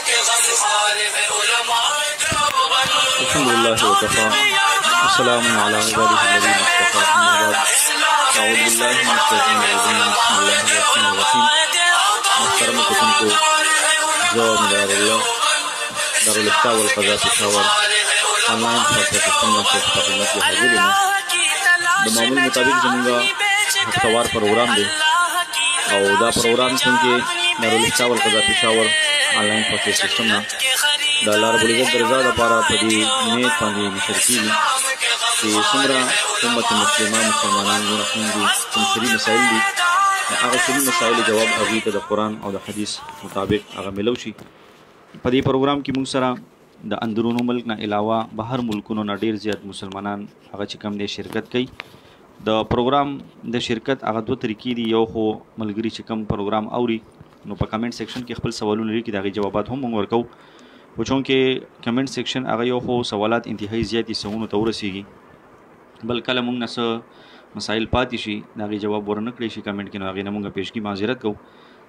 الحمد لله وكفى والسلام على عباده الذين اصطفى أما بعد أعوذ بالله من الشيطان الرجيم بسم الله الرحمن الرحيم محترم قسم کو جواب دارالافتاء والقضاء پشاور آنلاین پلیٹفارم سے خدمت کی حاضر ہوں. د معمول مطابق زمونږ هفتوار پروګرام دی او دا پروګرام څنګه دارالافتاء والقضاء پشاور آنلاین پروسس سیستم نه د الله رب العزت د رضا لپاره په دې نیت باندې نشر کېږي چې څومره امت مسلمه مسلمانان ژوند کوي کوم شرعي مسایل دي هغه شرعي مسایل جواب هغوی ته د قرآن او د حدیث مطابق هغه میلو شي. په دې پروګرام کې موږ سره د اندرونو ملک نه علاوه بهر ملکونو نه ډېر زیات مسلمانان هغه چې کوم دی شرکت کوي. د پروګرام د شرکت هغه دوه طریقې دي. یو خو ملګري چې کوم پروګرام اوري نو په کمنټ سیکشن کې خپل سوالونه لري کې د هغې جوابات هم موږ ورکوو. خو چونکې کمنټ سیکشن هغه یو خو سوالات انتهایی زیاتې سوونو ته ورسیږي بل کله موږ نه څه مسایل پاتې شي د هغې جواب ورنه کړی شي کمنټ کې نو هغې نه موږ پیشګي معذرت کوو.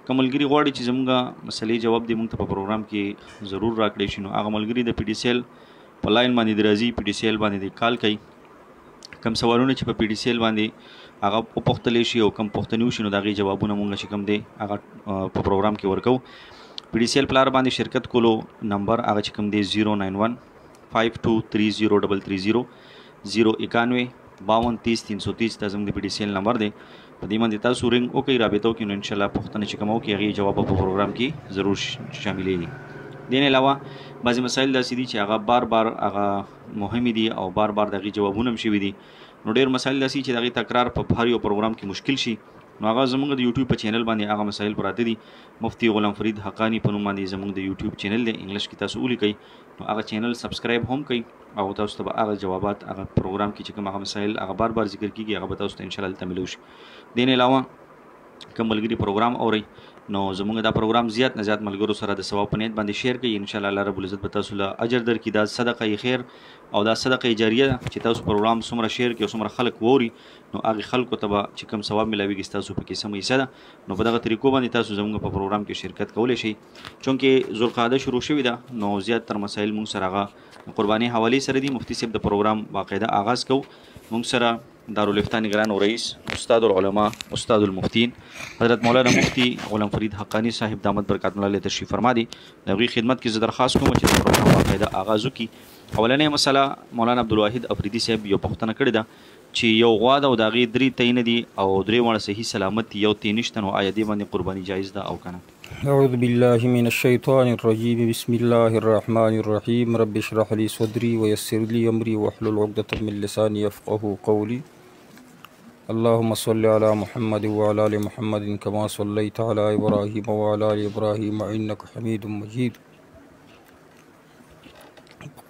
که ملګري غواړي چې زموږ مسلې جواب دی موږ ته په پروګرام کې ضرور راکړی شي نو هغه ملګري د پی ډي سی ایل په لاین باندې د راځي پی ډي سی ایل باندې د کال کوي کم سوالونه چې په پی ډي سی ایل باندې هغه وپوښتلی شي او کم پوښتنې وشي نو د هغې جوابونه موږ چې کوم دی هغه په پروګرام کې ورکوو. پی ډي سی ایل پلار باندې شرکت کولو نمبر هغه چې کوم دی 09152303330 09152303330 دا زموږ د پی ډي سی ایل نمبر دی. په دې باندې تاسو رنګ وکړئ رابطه وکړئ نو انشاءالله پوښتنې چې کوم وکړي هغې جواب په پروګرام کې ضرور شاملېږي. دې نه علاوه بعضې مسایل داسې دي چې هغه بار بار هغه مهمې دي او بار بار د هغې جوابونه هم شوي دي نو ډېر مسایل داسې چې د هغې تکرار په هر یو پروګرام کې مشکل شي نو هغه زموږ د یوټیوب په چینل باندې هغه مسایل پراته دي. مفتی غلام فرید حقانی په نوم باندې زموږ د یوټیوب چینل دی انګلیش کې تاسو ولیکئ نو هغه چینل سبسکرایب هم کوئ او تاسو ته به هغه جوابات هغه پروګرام کې چې کوم هغه مسایل هغه بار بار ذکر کېږي هغه به تاسو ته انشاءالله هلته میلو شي. دې نه علاوه کوم ملګري پروګرام اورئ نو زموږ دا پروګرام زیات نه زیات ملګرو سره د ثواب په نیت باندې شیر کړئ انشاءالله الله رب العزت به تاسو له اجر درکړي. دا صدقه خیر او دا صدقه جاریه ده چې تاسو پروګرام څومره شیر کړئ او څومره خلک واوري نو هغې خلکو ته به چې کوم ثواب میلاویږي ستاسو پکې سمه حصه ده نو په دغه طریقو باندې تاسو زموږ په پروګرام کې شرکت کولی شئ. چونکې ذوالقعده شروع شوې ده نو زیات تر مسایل موږ سره هغه قربانی حوالې سره دي. مفتی صاحب د پروګرام باقاعده آغاز کوو. موږ سره دارالافتاء نگران و رئیس استاد العلماء استاد المفتین حضرت مولانا مفتی غلام فرید حقانی صاحب دامت برکاتہم علیہ تشریف فرما دي. د هغوی خدمت کې زه درخواست کوم چې د پروګرام باقاعده آغاز وکړي. اولنۍ مسله مولانا عبدالواحد افریدي صاحب یو پوښتنه کړې ده چې یو غوا ده او د هغې 3 تیونه دي او 3 واړه صحیح سلامت دي یو تی نشته نو آیا دې باندې قرباني جایز ده او که نه؟ اعوذ بالله من الشیطان الرجیم بسم الله الرحمن الرحیم رب اشرح لي صدري ويسر لي امري واحلل عقدة من لساني يفقهوا قولي اللهم صل على محمد وعلى ال محمد كما صليت على ابراهيم وعلى ال ابراهيم انك حميد مجيد.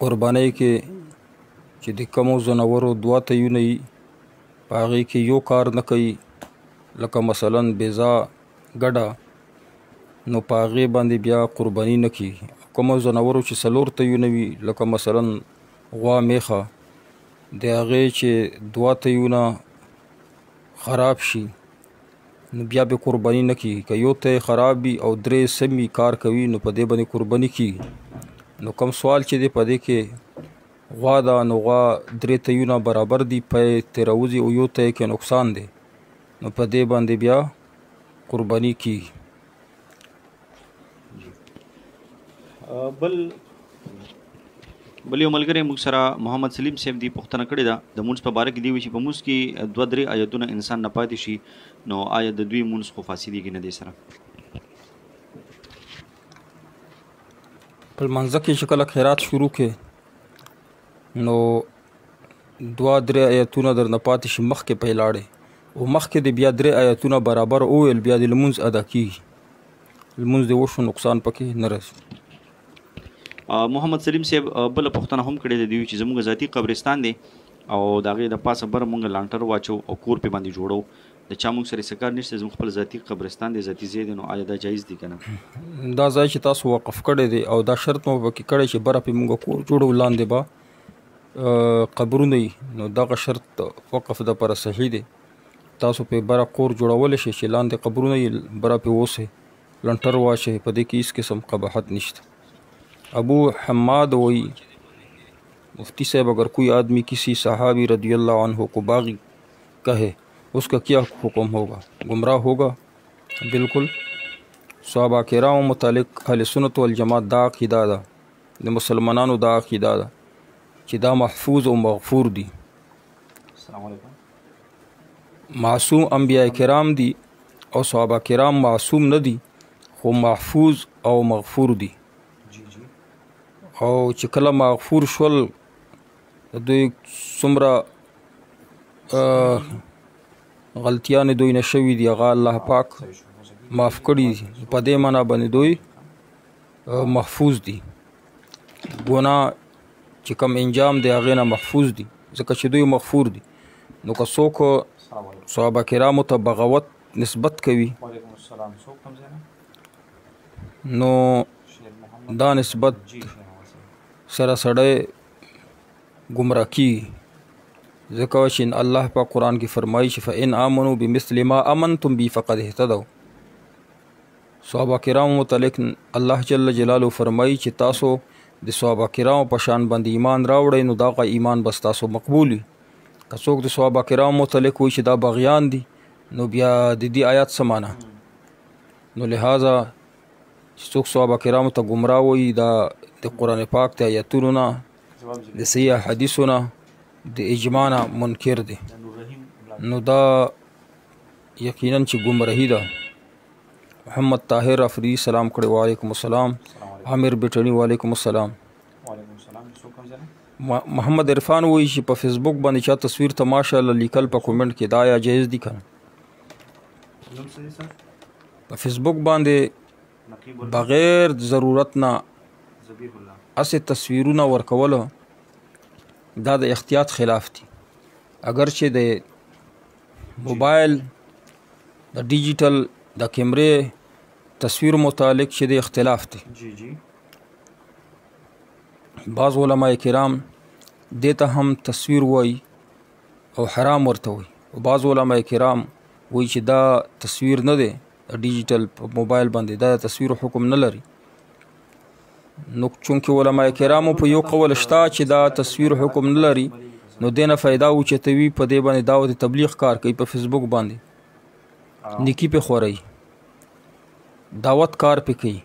قربانی کې چې د کومو ځناورو 2 تیونه وي په هغې کې یو کار نه کوي لکه مثلا بیزا ګډه نو په هغې باندې بیا قرباني نه کېږي. کومو ځناورو چې 4 تیونه وي لکه مثلا غوا میخه د هغې چې 2 تیونه خراب شي نو بیا به قرباني نه کېږي. که یو تی خراب وي او 3 سمي کار کوي نو په دې باندې قرباني کېږي. نو کوم سوال چې دی په دې کې غوا ده نو غوا 3 تیونه برابر دي پی ترې راوځي او یو تی کې نقصان دی نو په دې باندې بیا قرباني کېږي. بل یو ملګری موږ سره محمد سلیم صاحب دی پوښتنه کړې ده د مونځ په باره کې دی وي چې په مونځ کې 2-3 آیتونه انسان نه پاتې شي نو آیا د دوی مونځ خو فاسدېږي نه دی سره؟ په لمانځه کې چې کله خیرات شروع کې نو 2-3 آیتونه در نه پاتې شي مخکې پې لاړې او مخکې د بیا 3 آیتونه برابر وویل بیا د لمونځ ادا کېږي. لمونځ د وشو نقصان پکې نه رسي. محمد سلیم صاحب بله پوښتنه هم کړې ده دوی چې زموږ ذاتي قبرستان دی او د هغې د پاسه بره مونږ لانټر واچو او کور پې باندې جوړو د چا مونږ سره څه کار نشته زموږ خپل ذاتي قبرستان دی ذاتي ځای دی نو آیا دا جایز دی که نه؟ دا ځای چې تاسو وقف کړی دی او دا شرط مو پکې کړی چې بره پې مونږ کور جوړو لاندې به قبرونه وي نو دغه شرط وقف دپاره صحیح دی. تاسو پې بره کور جوړولی شئ چې لاندې قبرونه یې بره پې اوسئ لنټر واچئ په دې کې هېڅ قسم قباحت نشته. ابو حماد وہی مفتی صاحب اگر کوئی آدمی کسی صحابی رضی اللہ عنہ کو باغی کہے اس کا کیا حکم ہوگا؟ گمراہ ہوگا؟ بالکل. صحابہ کرام متعلق اہل سنت والجماعت دا عقیده ده د مسلمانانو دا عقیده ده چې دا محفوظ او مغفور دي. السلام علیکم. معصوم انبیاء کرام دي او صحابه کرام معصوم نه دي خو محفوظ او مغفور دي. او چې کله مغفور شول دوی څومره غلطیانې دوی نه شوي دي هغه الله پاک معاف کړي په دې معنا باندې دوی محفوظ دي. ګناه چې کوم انجام دی هغې نه محفوظ دي ځکه چې دوی مغفور دي. نو که څوک صحابه کرامو ته بغاوت نسبت کوي نو دا نسبت سره سړی ګمراه کیږي ځکه چې الله پاک قرآن کې فرمایي چې فإن آمنوا بمثل ما آمنتم به فقد اهتدوا. صحابه کرام متعلق الله جل جلاله فرمایي چې تاسو د صحابه کرام په شان باندې ایمان راوړئ نو دا ایمان بس تاسو مقبول وي. که څوک د صحابه کرام متعلق وایي چې دا بغیان دي نو بیا د دې آیات څه معنا؟ نو لہذا چې څوک صحابه کرامو ته ګمراه وایي دا د قرآن پاک د آیاتونو نه د صحیح حدیثو نه د اجماع نه منکر دی. نو دا یقینا چې ګمراهي ده. محمد طاهر افریدی سلام کړی وعلیکم السلام. عامر بټنی وعلیکم السلام. محمد عرفان وایي چې په فیسبوک باندې چا تصویر ته ماشاءالله لیکل په کومنټ کې دا یا جایز دي کنه؟ په فیسبوک باندې بغیر ضرورت نه اسې تصویرونه ورکول دا د احتیاط خلاف دي. اگر چې د موبایل د ډیجیټل د کیمرې تصویر متعلق چې د اختلاف دی. بعض علماء کرام دیتا هم تصویر وای او حرام ورته وای او بعض علماء کرام وای چې دا تصویر نه دی ډیجیټل موبایل باندې دا تصویر حکم نه لري. نو چونکه علماء کرامو په یو قول شته چې دا تصویر حکم نه لري نو دینه فایده اوچتوي په دې باندې دعوت تبلیغ کار کوي په فیسبوک باندې نیکی په خوري دعوت کار پې کوي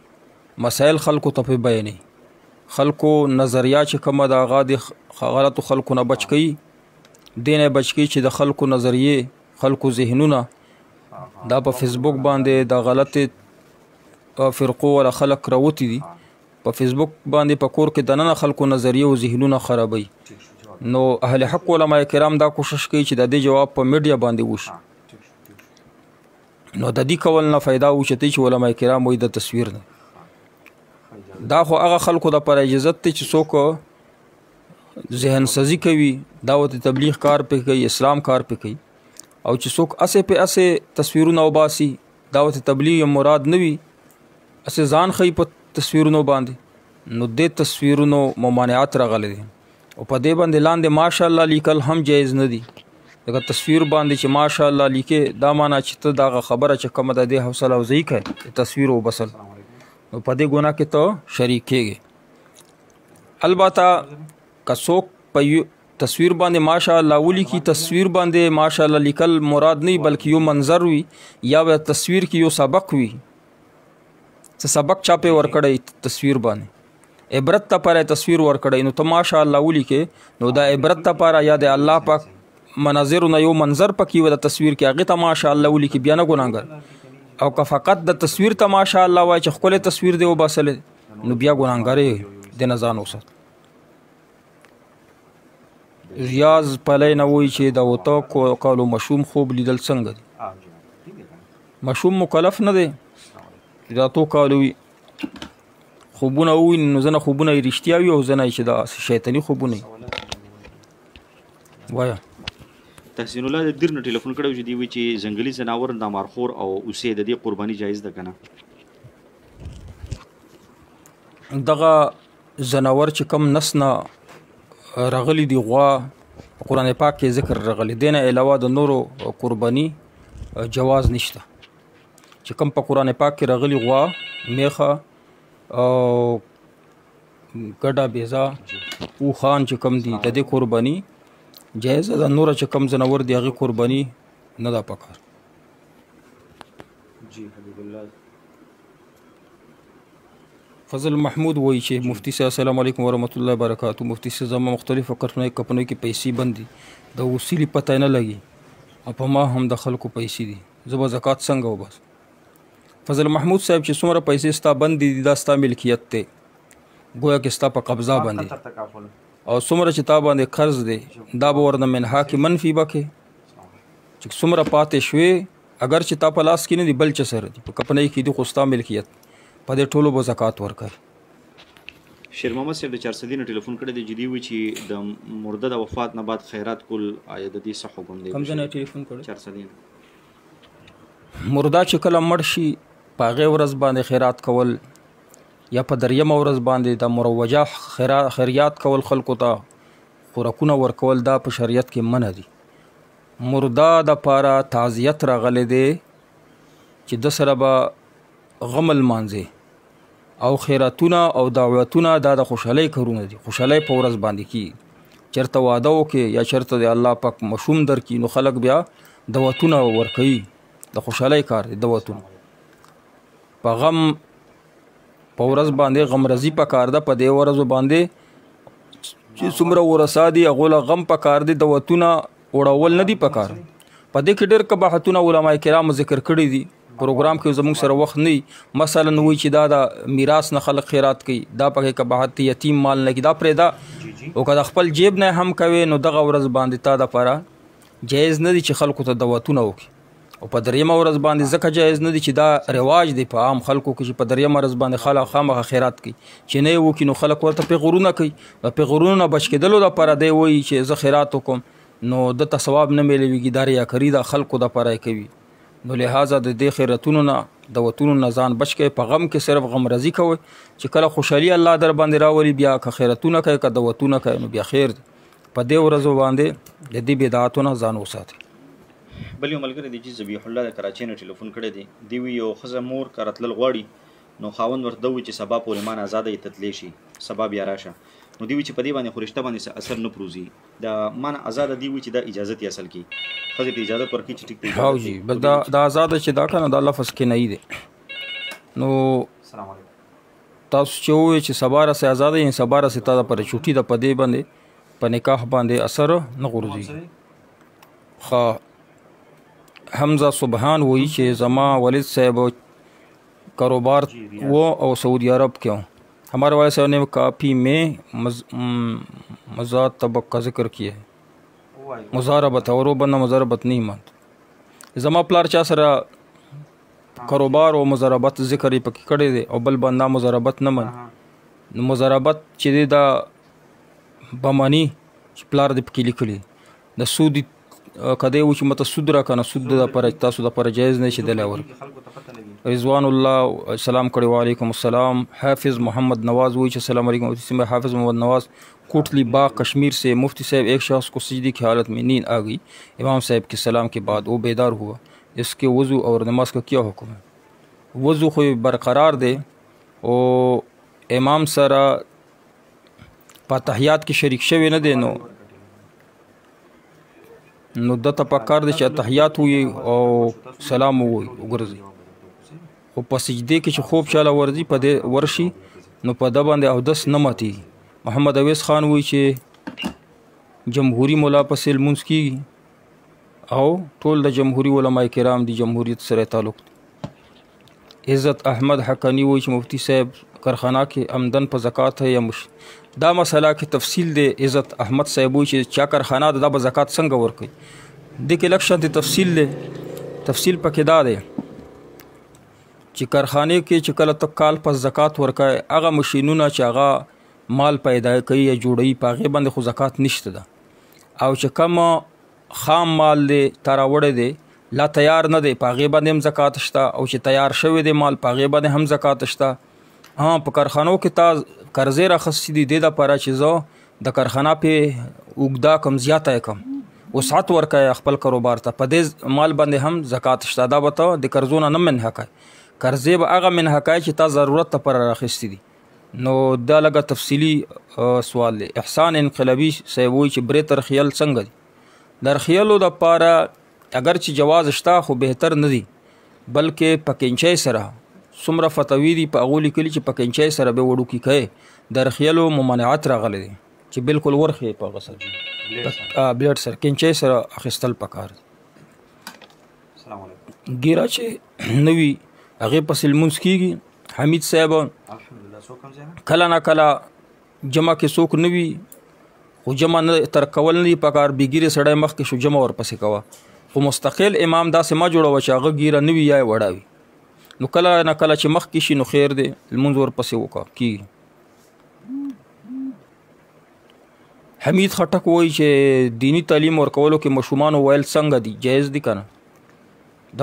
مسائل خلکو ته په بیانوي خلکو نظریه چې کومه د هغه د غلطو خلکو نه بچ کوي دې نه بچ کوي چې د خلکو نظریې خلکو ذهنونه دا په فیسبوک باندې د غلطې فرقو ولا خلک راوتي دي په فیسبوک باندې په کور کې دننه خلکو نظریه او ذهنونه خرابوي. نو اهل حق علماء کرام دا کوشش کوي چې د دې جواب په میډیا باندې وشي. نو د دې کول نه فایده اوچتي چې علماء کرام وایي د تصویر نه دا خو هغه خلکو د پر اجازه ته چې څوک ذهن سازی کوي دعوت تبلیغ کار پې کوي اسلام کار پې کوي او چې څوک اسې په اسې تصویرونه وباسي دعوت تبلیغ مراد نه وي اسې ځان خي په تصویرونو باندې نو د تصویرونو ممانعات راغلي دي او په دې باندې لاندې ماشاءالله لیکل هم جایز نه دي. دغه تصویر باندې چې ماشاءالله لیکه دا معنا چې ته دا خبره چې کومه د دې حوصله او ځای کوي تصویر او بسل نو په دې ګناه کې ته شریک کېږي. البته که څوک په تصویر باندې ماشاءالله ولیکي تصویر باندې ماشاءالله لیکل مراد نه بلکې یو منظر وي یا تصویر کې یو سبق وي څه سبق چا په ورکړی تصویر باندې عبرت ته پر تصویر ورکړی نو ته ماشاءالله ولیکه نو دا عبرت ته پر یا د الله پاک مناظر نه یو منظر پکې و د تصویر کې هغه ته ماشاءالله ولیکي بیا نه ګناګر او که فقط د تصویر ته ماشاءالله وای چې خپل تصویر دی او باسل نو بیا ګناګر دی نه ځان وسات. ریاض پلای نه وای چې دا وته کولو مشوم خوب لیدل څنګه دی؟ مشوم مکلف نه دی دا تو کالوي خوبونه وي نو زنه خوبونه رښتیا وي او زنه چې دا شیطانی خوبونه وایا. تحسین الله د دیر نه ټلیفون کړو چې دی وی چې ځنګلي ځناور نامارخور او اوسې د دې قرباني جایز ده کنه؟ دغه ځناور چې کم نس نه راغلي دی غوا قرآن پاک کې ذکر راغلی دینه علاوه د نورو قرباني جواز نشته. چې کم په قرآن پاک کې راغلي غوا میخه او ګډه بیزا اوښان چې کم دي د دې قرباني جایزه ده. نوره چې کم ځناور دي هغې قرباني نه ده پکار. جی حبیب الله فضل محمود وایي چې مفتی صاحب السلام علیکم ورحمۃ اللہ وبرکاتہ. مفتی صاحب زما مختلفو کمپنیو کې پیسې بند دي د وسیلې پته نه لګي او په ما هم د خلکو پیسې دي، زه به زکات څنګه وباسم؟ فضل محمود صاحب چې څومره پیسې ستا بند دي دا ستا ملکیت دی، گویا کې ستا په قبضه باندې، او څومره چې تا باندې قرض دی دا به ورنه منها کې منفي بکې چې څومره پاتې شوې اگر چې تا په لاس کې نه دي بل چه سره دي په کمپنۍ کې دي خو ستا ملکیت په دې ټولو به زکات ورکوي. شیر محمد صاحب د 400 نه ټلیفون کړی دی جدي وي چې د مرده د وفات نه بعد خیرات کول آیا د دې څه حکم دی؟ کوم ځای نه ټلیفون کړی؟ 400 مرده چې کله مړ شي په هغې ورځ باندې خیرات کول یا په دریمه ورځ باندې د مروجه خیریات کول خلکو ته خوراکونه ورکول دا په شریعت کې منع دي. مرده د پاره تعزیت راغلی دی چې د سره به غم لمانځي او خیراتونه او دعوتونه دا د خوشحالۍ کارونه دي، خوشحالۍ په ورځ باندې کیږي. چېرته واده وکړي یا چېرته د الله پاک مشوم درکړي نو خلک بیا دعوتونه ورکوي، د خوشحالۍ کار دی دعوتونه. په غم په ورځ باندې غم رضي په کار ده، په دې ورځو باندې چې څومره ورثه دي هغو له غم په کار دي، دعوتونه وړول نه دي په کار. په دې کې ډېر قباحتونه علما کرامو ذکر کړي دي، پروګرام کې زموږ سره وخت نه وي. مثلا وایي چې دا د میراث نه خلک خیرات کوي، دا پکې قباحت دی، یتیم مال نه کوي، دا پرېږده. او که د خپل جیب نه هم کوي نو دغه ورځ باندې تا دپاره جایز نه دي چې خلکو ته دعوتونه وکړي. او په دریمه ورځ باندې ځکه جایز نه دي چې دا رواج دی په عام خلکو کې چې په دریمه ورځ باندې خلک خامخا خیرات کوي، چې نه یې وکړي نو خلک ورته پیغورونه کوي. د پیغورونو نه بچ کېدلو دپاره دی وایي چې زه خیرات وکړم نو دته ثواب نه میلویږي، دا ریاکاري ده خلکو دپاره یې کوي. نو لہذا د دې خیراتونو نه دعوتونو نه ځان بچ کوئ. په غم کې صرف غم رضي کوئ، چې کله خوشحالي الله در باندې راولي بیا که خیراتونه کوئ که دعوتونه کوئ نو بیا خیر دی. په دې ورځو باندې د دې بدعاتو نه ځان وساتئ. بل یو ملګری دی چې ذبیح الله د کراچۍ نه ټلیفون کړی دی، دی وی یو ښځه مور کره تلل غواړي نو خاوند ورته وایي چې سبا پورې مان ازاده یې تتلی شي، سبا بیا راشه. نو دی وی چې په دې باندې خو رشته باندې اثر نه پروزي، د مان ازاده دی وی چې دا اجازت یې اصل کی ښځې ته اجازت ورکړي چې ټیک دی. هاو جی بس دا ازاده چې دا کنه دا لفظ کې نه دی. نو السلام علیکم تاسو چې وایي چې سبا راسه ازاده یې سبا راسه تا د پر چوټي د په دې باندې په نکاح باندې اثر نه غورځي. خا حمزه سبحان وایي چې زما والد صاحب کاروبار وہ اور سعودی عرب کے ہوں. ہمارے والد صاحب نے کافی میں مزاد طبق کا ذکر کیا ہے، مزاربت اور وہ بندہ مزاربت نہیں مانتا. زما پلار چا سره کاروبار او مزاربت ذکر یې پکې کړی دی او بل بنده مزاربت نه مني. نو مزاربت چې دی دا بمانی چې پلار دې پکې لیکلی د سودی کده و چې مته سود را کنه سود د پر تاسو د پر جایز نه شي دلای ور. رضوان الله سلام کړي وعلیکم السلام. حافظ محمد نواز وی چې السلام علیکم. اسم حافظ محمد نواز کوٹلی باغ کشمیر سے. مفتی صاحب ایک شخص کو سجدے کی حالت میں نیند آ گئی، امام صاحب کے سلام کے بعد وہ بیدار ہوا، اس کے وضو اور نماز کا کیا حکم ہے؟ وضو خو برقرار دے او امام سره په تحیات کې شریک شوی نه دی نو دته پکار دی چې تحیات وي او سلام وي وګرځي. خو په سجدې کې چې خوب چاله ورځي په دې ورشي نو په ده باندې اودس نه ماتي. محمد اویس خان وایي چې جمهوري مولا پسې لمونځ کېږي او ټول د جمهوري علما کرام دي جمهوریت سره تعلق دی. عزت احمد حقانی وایي چې مفتی صاحب کارخانه کې آمدن په زکات ہے یا دا مسله کې تفصیل دی. عزت احمد صاحب وایي چې چا کارخانه ده دا به زکات څنګه ورکوي؟ دې کې لږ شانتې تفصیل دی. تفصیل پکې دا دی چې کارخانې کې چې کله ته کال پس زکات ورکوي هغه مشینونه چې هغه مال پیدا کوي یا جوړوي په هغې باندې خو زکات نشته ده، او چې کوم خام مال دی تا راوړی دی لا تیار نه دی په هغې باندې هم زکات شته، او چې تیار شوی دی مال په هغې باندې هم زکات شته. په کارخانو کې تا قرضې راخستې دي دې دپاره چې زه د کارخانه پې اوږده کم زیاته یې کم وسعت ورکوي خپل کاروبار ته، په دې مال باندې هم زکات شته. دا به ته د قرضو نه منحه کوي، قرضې به هغه منحه کوي چې تا ضرورت دپاره راخستې دي. نو دا لږه تفصیلي سوال دی. احسان انقلابي صاحب وایي چې برې ترخیل څنګه دي؟ درخیلو دپاره اگر چې جواز شته خو بهتر نه دی، بلکې په کینچۍ سره څومره فتوی دي په هغو لیکلي چې په کینچۍ سره به وړوکي کوې. درخیلو ممانعت راغلی دی چې بالکل ورخې په هغه سره بلیډ سره کینچۍ سره اخیستل پکار دی. ګیره چې نه وي هغې پسې لمونځ کېږي. حمید صاحب کله نه کله جمع کې څوک نه وي خو جمع نه تر کول نه دي پکار، بېګیرې سړی مخکې شو جمع ورپسې کوه، خو مستقل امام داسې مه جوړوه چې هغه ګیره نه وي یا یې وړه وي. نو کله نه کله چې مخکې شي نو خیر دی، لمونځ ورپسې وکړه کېږي. حمید خټک وایي چې دینی تعلیم ورکولو کې ماشومانو ویل څنګه دي، جایز دي که نه؟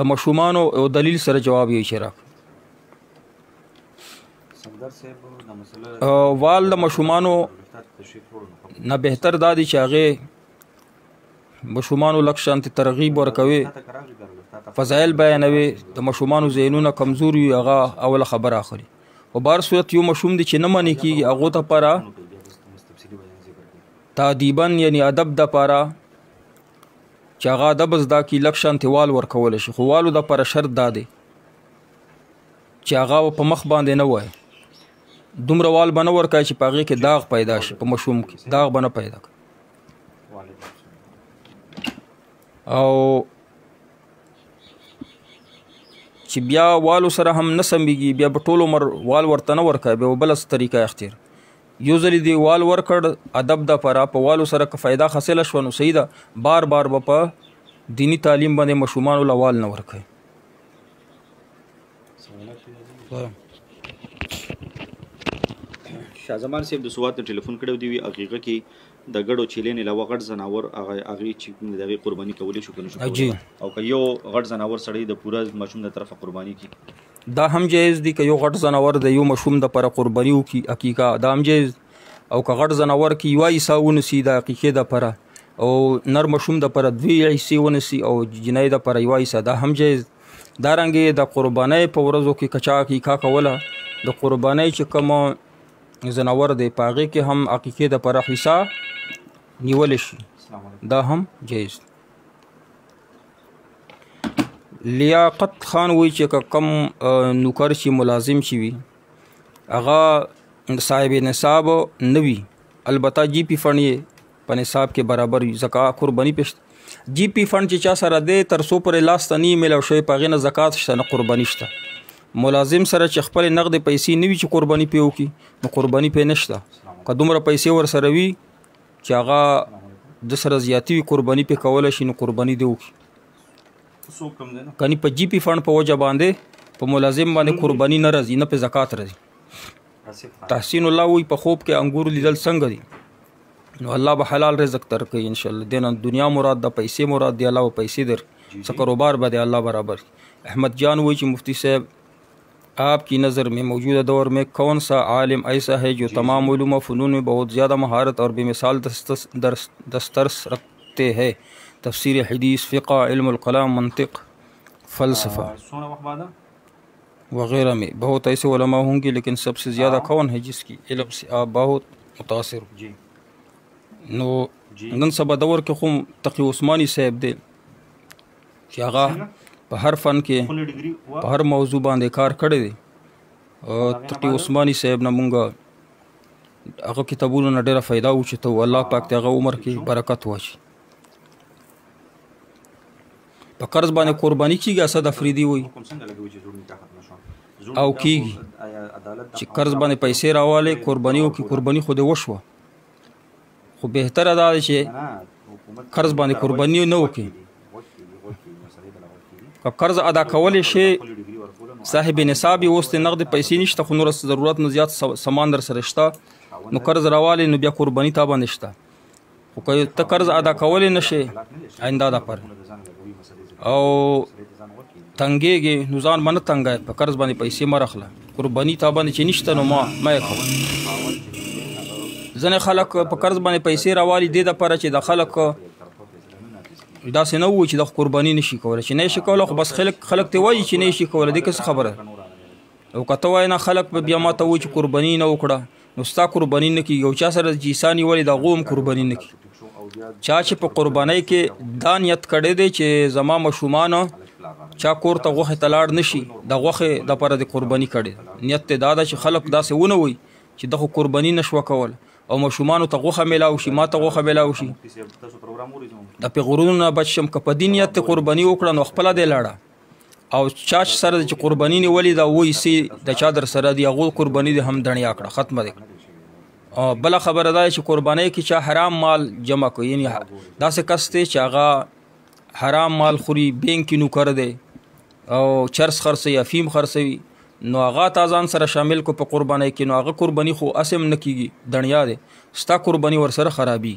د ماشومانو او دلیل سره جواب یې چې راک. وال د ماشومانو نه بهتر دا دی چې هغې ماشومانو لږ شانتې ترغیب ورکوي، فضایل بیانوي، د ماشومانو ذهنونه کمزور وي هغه اوله خبره اخلي. په بهر صورت یو ماشوم دی چې نه منې کېږي هغو دپاره تادیبا یعنی ادب دپاره چې هغه ادب زده کړي لږ شانتې وال ورکولی شي، خو والو دپاره شرط دا دی چې هغه په مخ باندې نه وایي، دومره وال به نه ورکوي چې په هغې کې داغ پیدا شي، په ماشوم کې داغ به نه پیدا کړي. او چې بیا والو سره هم نه سمیږي بیا به ټول عمر وال ورته نه ورکوي، بیا به بله طریقه اختیار. یو ځلې دی وال ورکړ ادب دپاره په والو سره که فایده حاصله شوه نو صحیح ده، بار بار به په دینی تعلیم باندې ماشومانو له وال نه ورکوي. شاه زمان صاحب د سوات ته ټلیفون کړی دی، هغې کې د ګډو چیلې نه علاوه غټ ځناور هغې چې د هغې قرباني کولی شو که نه شو کولی، او که یو غټ ځناور سړی د پوره ماشوم د طرفه قرباني کړي دا هم جایز دی. که یو غټ ځناور د یو ماشوم دپاره قرباني وکړي عقیقه دا هم جایز، او که غټ ځناور کې یوه حصه ونیسي د عقیقې دپاره او نر ماشوم دپاره دوې حصې ونیسي او جنۍ دپاره یوه حصه دا هم جایز. دارنګې د قربانۍ په ورځو کې که چا عقیقه کوله د قربانۍ چې کوم ځناور دی په هغې کې هم عقیقې دپاره حصه نیولی شي دا هم جایز. لیاقت خان وایي چې که کم نوکر چې ملازم چې وي هغه صاحب نصاب نه وي، البته جی پی فنډ یې په نصاب کې برابر وي، زکات قرباني پې شته. جی پی فنډ چې چا سره دی تر څو پورې لاس ته نه میلاو شوی په هغې نه زکات شته نه قرباني شته. ملازم سره چې خپلې نغدې پیسې نه وي چې قرباني پې وکړي نو قرباني پې نشته. که دومره پیسې ورسره وي چې هغه د سره زیاتې وي قرباني پې کولی شي نو قرباني دې وکړي. کنی په جی پی فنډ په وجه باندې په ملازم باندې قرباني نه راځي نه پې زکات راځي. تحسین الله وایي په خوب کې انګور لیدل څنګه دي؟ نو الله به حلال رزق درکوي انشاءالله. دې نه دنیا مراد ده، پیسې مراد دی، الله به پیسې در څه کاروبار به دی الله برابر. احمد جان وایي چې مفتی صاحب آپ کی نظر میں موجودہ دور میں کون سا عالم ایسا ہے جو تمام علوم و فنون میں بہت زیادہ مہارت اور بے مثال دسترس رکھتے ہیں؟ تفسیر حدیث، فقہ، علم الکلام، منطق، فلسفہ وغیرہ میں بہت ایسے علماء ہوں گے، لیکن سب سے زیادہ کون ہے جس کی علم سے آپ بہت متاثر ہو؟ نو نن سبا دور کې خو تقی عثماني صاحب دی چې هغه په هر فن کې په هر موضوع باندې کار کړی دی. تقی عثماني صاحب نه مونږ هغه کتابونو نه ډېره فایده واخیسته، الله پاک د هغه عمر کې برکت واچي. په قرض باندې قرباني کېږي اسد افریدي وایي او کېږي چې قرض باندې پیسې راوالی قرباني وکړي، قرباني خو دې وشوه، خو بهتره دا دی چې قرض باندې قرباني نه وکړي. که قرض ادا کولی شي صاحب نصاب یې اوس د نغدې پیسې نشته خو نور ضرورت نه زیات سامان در سره شته نو قرض راوالی نو بیا قرباني تا باندې شته. خو که ته قرض ادا کولی نه شي آینده دپاره او تنګېږي نو ځان به نه تنګوې، په قرض باندې پیسې مه راخله، قرباني تا باندې چې نشته نو مه یې کوه. ځینې خلک په قرض باندې پیسې راوالي دې دپاره چې د خلک داسې نه ووایي چې د قرباني نه شي کولی، چې نه یې شي کولی خو بس خلک ته وایي چې نه یې شي کولی. دې کې څه خبره او که ته وایې نه خلک به بیا ما ته وایي چې قرباني نه وکړه نو ستا قرباني نه کېږي. او چا سره چې عیسی نیولې د هغو هم قرباني نه کېږي. چا چې په قربانۍ کې دا نیت کړی دی چې زما ماشومان چا کور ته غوښې ته لاړ نه شي د غوښې دپاره د قرباني کړې نیت ته دا ده چې خلک داسې ونه وایي چې دغه قرباني نه شوه کول او ماشومانو ته غوښه میلاو شي ما ته غوښه میلاو شي د پیغورونو نه بچ شم. که په دې نیت ته قرباني وکړه نو خپله دی لاړه. او چا سره چې قرباني نیولې دا وایي سي د چا در سره دی هغو قرباني دې هم دڼیا کړه ختمه دی. بله خبره دا چې قربانۍ کې چا حرام مال جمع کوي یعنی داسې کس دی چې هغه حرام مال خوري بینک کې نوکر دی او چرس خرڅوي افیم خرڅوي نو هغه تا ځان سره شامل کو په قربانۍ کې نو هغه قرباني خو اسم نه کېږي دڼیا دی ستا قرباني ورسره خرابي.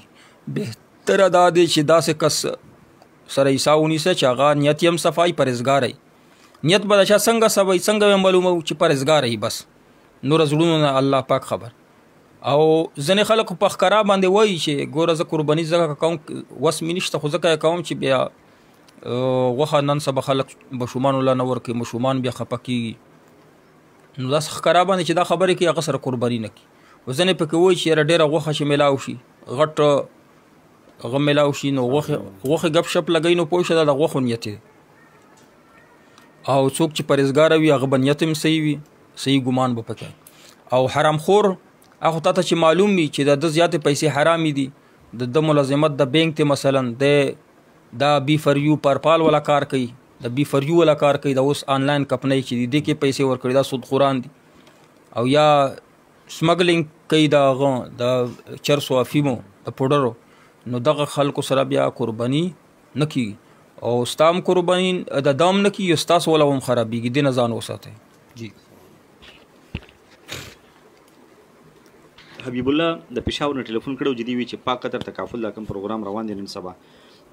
بهتره دا دی چې داسې کس سره حساب ونیسه چې هغه نیت یې هم صفایي پرهیزګار وي. نیت به د چا څنګه صفایي څنګه به معلومه چې پرهیزګار وي بس نور زړونو نه الله پاک خبر. او ځینې خلک په ښکاره باندې وایي چې ګوره زه قرباني ځکه کوم وس مې نشته خو ځکه یې کوم چې بیا غوښه نن سبا خلک ماشومانو له نه ورکوي ماشومان بیا خفه کېږي نو داسې ښکاره باندې چې دا خبرې کوي هغه سره قرباني نه کړي. او ځینې پکې وایي چې یاره ډېره غوښه چې میلاو شي غټ هغه میلاو شي نو غوښې ګپ شپ لګوي نو پوه شه دا د غوښو نیت دی. او څوک چې پرهیزګاره وي هغه به نیت هم صحیح وي صحیح ګمان به پکې. او حرام خور هغه ته چې معلوم وي چې د زیاتې پیسې حرامي دي د ملازمت د بینک ته مثلا دا بی فر یو پرپال والا کار کوي د بی فر یو والا کار کوي د اوس آنلاین کمپنۍ چې دي دې کې پیسې ورکړي دا سود خوران دي او یا سمګلینګ کوي د چرسو افیمو د پوډرو نو دغه خلکو سره بیا قرباني نه کېږي او ستام قرباني د دام نه کېږي ستاسو والا هم خرابېږي دې نه ځان وساتئ. جی حبیب الله د پشاور نه ټلیفون کړو جدي وی چې پاک قطر تکافل دا کوم پروګرام روان دي نن سبا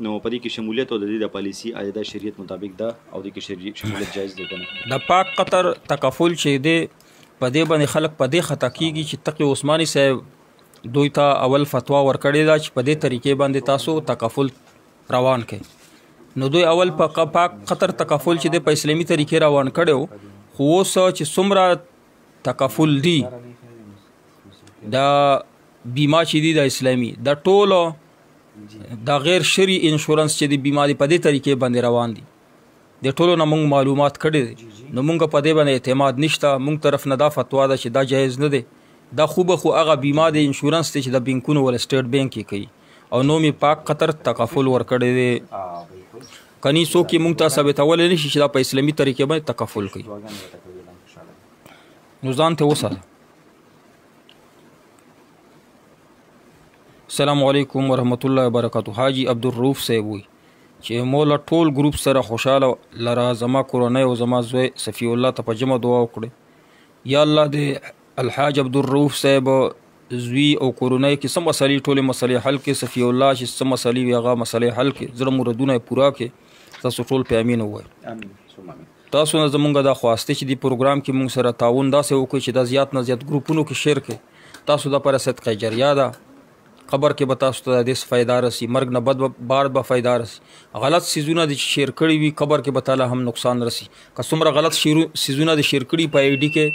نو په دې کې شمولیت او د دې د پالیسی آیده شریعت مطابق ده او د کې شمولیت جایز دی کنه. د پاک قطر تکافل چې دی په دې باندې خلک په دې خطا کیږي چې تقی عثماني صاحب دوی ته اول فتوا ورکړې ده چې په دې طریقې باندې تاسو تکافل روان کړئ نو دوی اول په پاک قطر تکافل چې دی په اسلامي طریقې روان کړو خو اوس چې څومره تکافل دی دا بیمه چې دی د اسلامي د ټولو د غیر شرعي انشورنس چې دی بیمه دی په دې طریقې باندې روان دي د ټولو نه موږ معلومات کړي دي نو موږ په دې باندې اعتماد نشته موږ طرف نه دا فتوا ده چې دا جایز نه دی دا خو هغه بیمه د انشورنس دی چې د بینکونو ول سټیټ بینک کې کوي او نو می پاک قطر تکافل ورکړي دي کني څوک یې موږ ته ثابتول نه شي چې دا په اسلامي طریقې باندې تکافل کوي نو ځان ته وسه. السلام علیکم ورحمت الله وبرکاتہ. حاجی عبدالروف صاحب وي چې مولا ټول ګروپ سره خوشاله لره زما کورنۍ او زما زوی صفی الله ته په جمع دعا وکړي یا الله دې الحاج عبدالروف صاحب زوی او کورنۍ کې سم مسلې ټولې مسلې حل کې صفی الله چې سم مسلې وي هغه مسلې حل کې زړه مرادونه پوره کې تاسو ټول په امین ووایئ. تاسو نه زمونږ دا خواسته چې دی پروګرام کې مونږ سره تعاون داسې وکړي چې دا زیات نه زیات ګروپونو کې شیر کړي تاسو د پر صدقه جریه ده قبر کې به تاسو ته د دې فایده رسي مرګ نه بار به فایده رسي غلط سیزونه د شیر کړي وي قبر کې به تعالی هم نقصان رسي که څومره غلط سیزونه د شیر کړي په آی ډي کې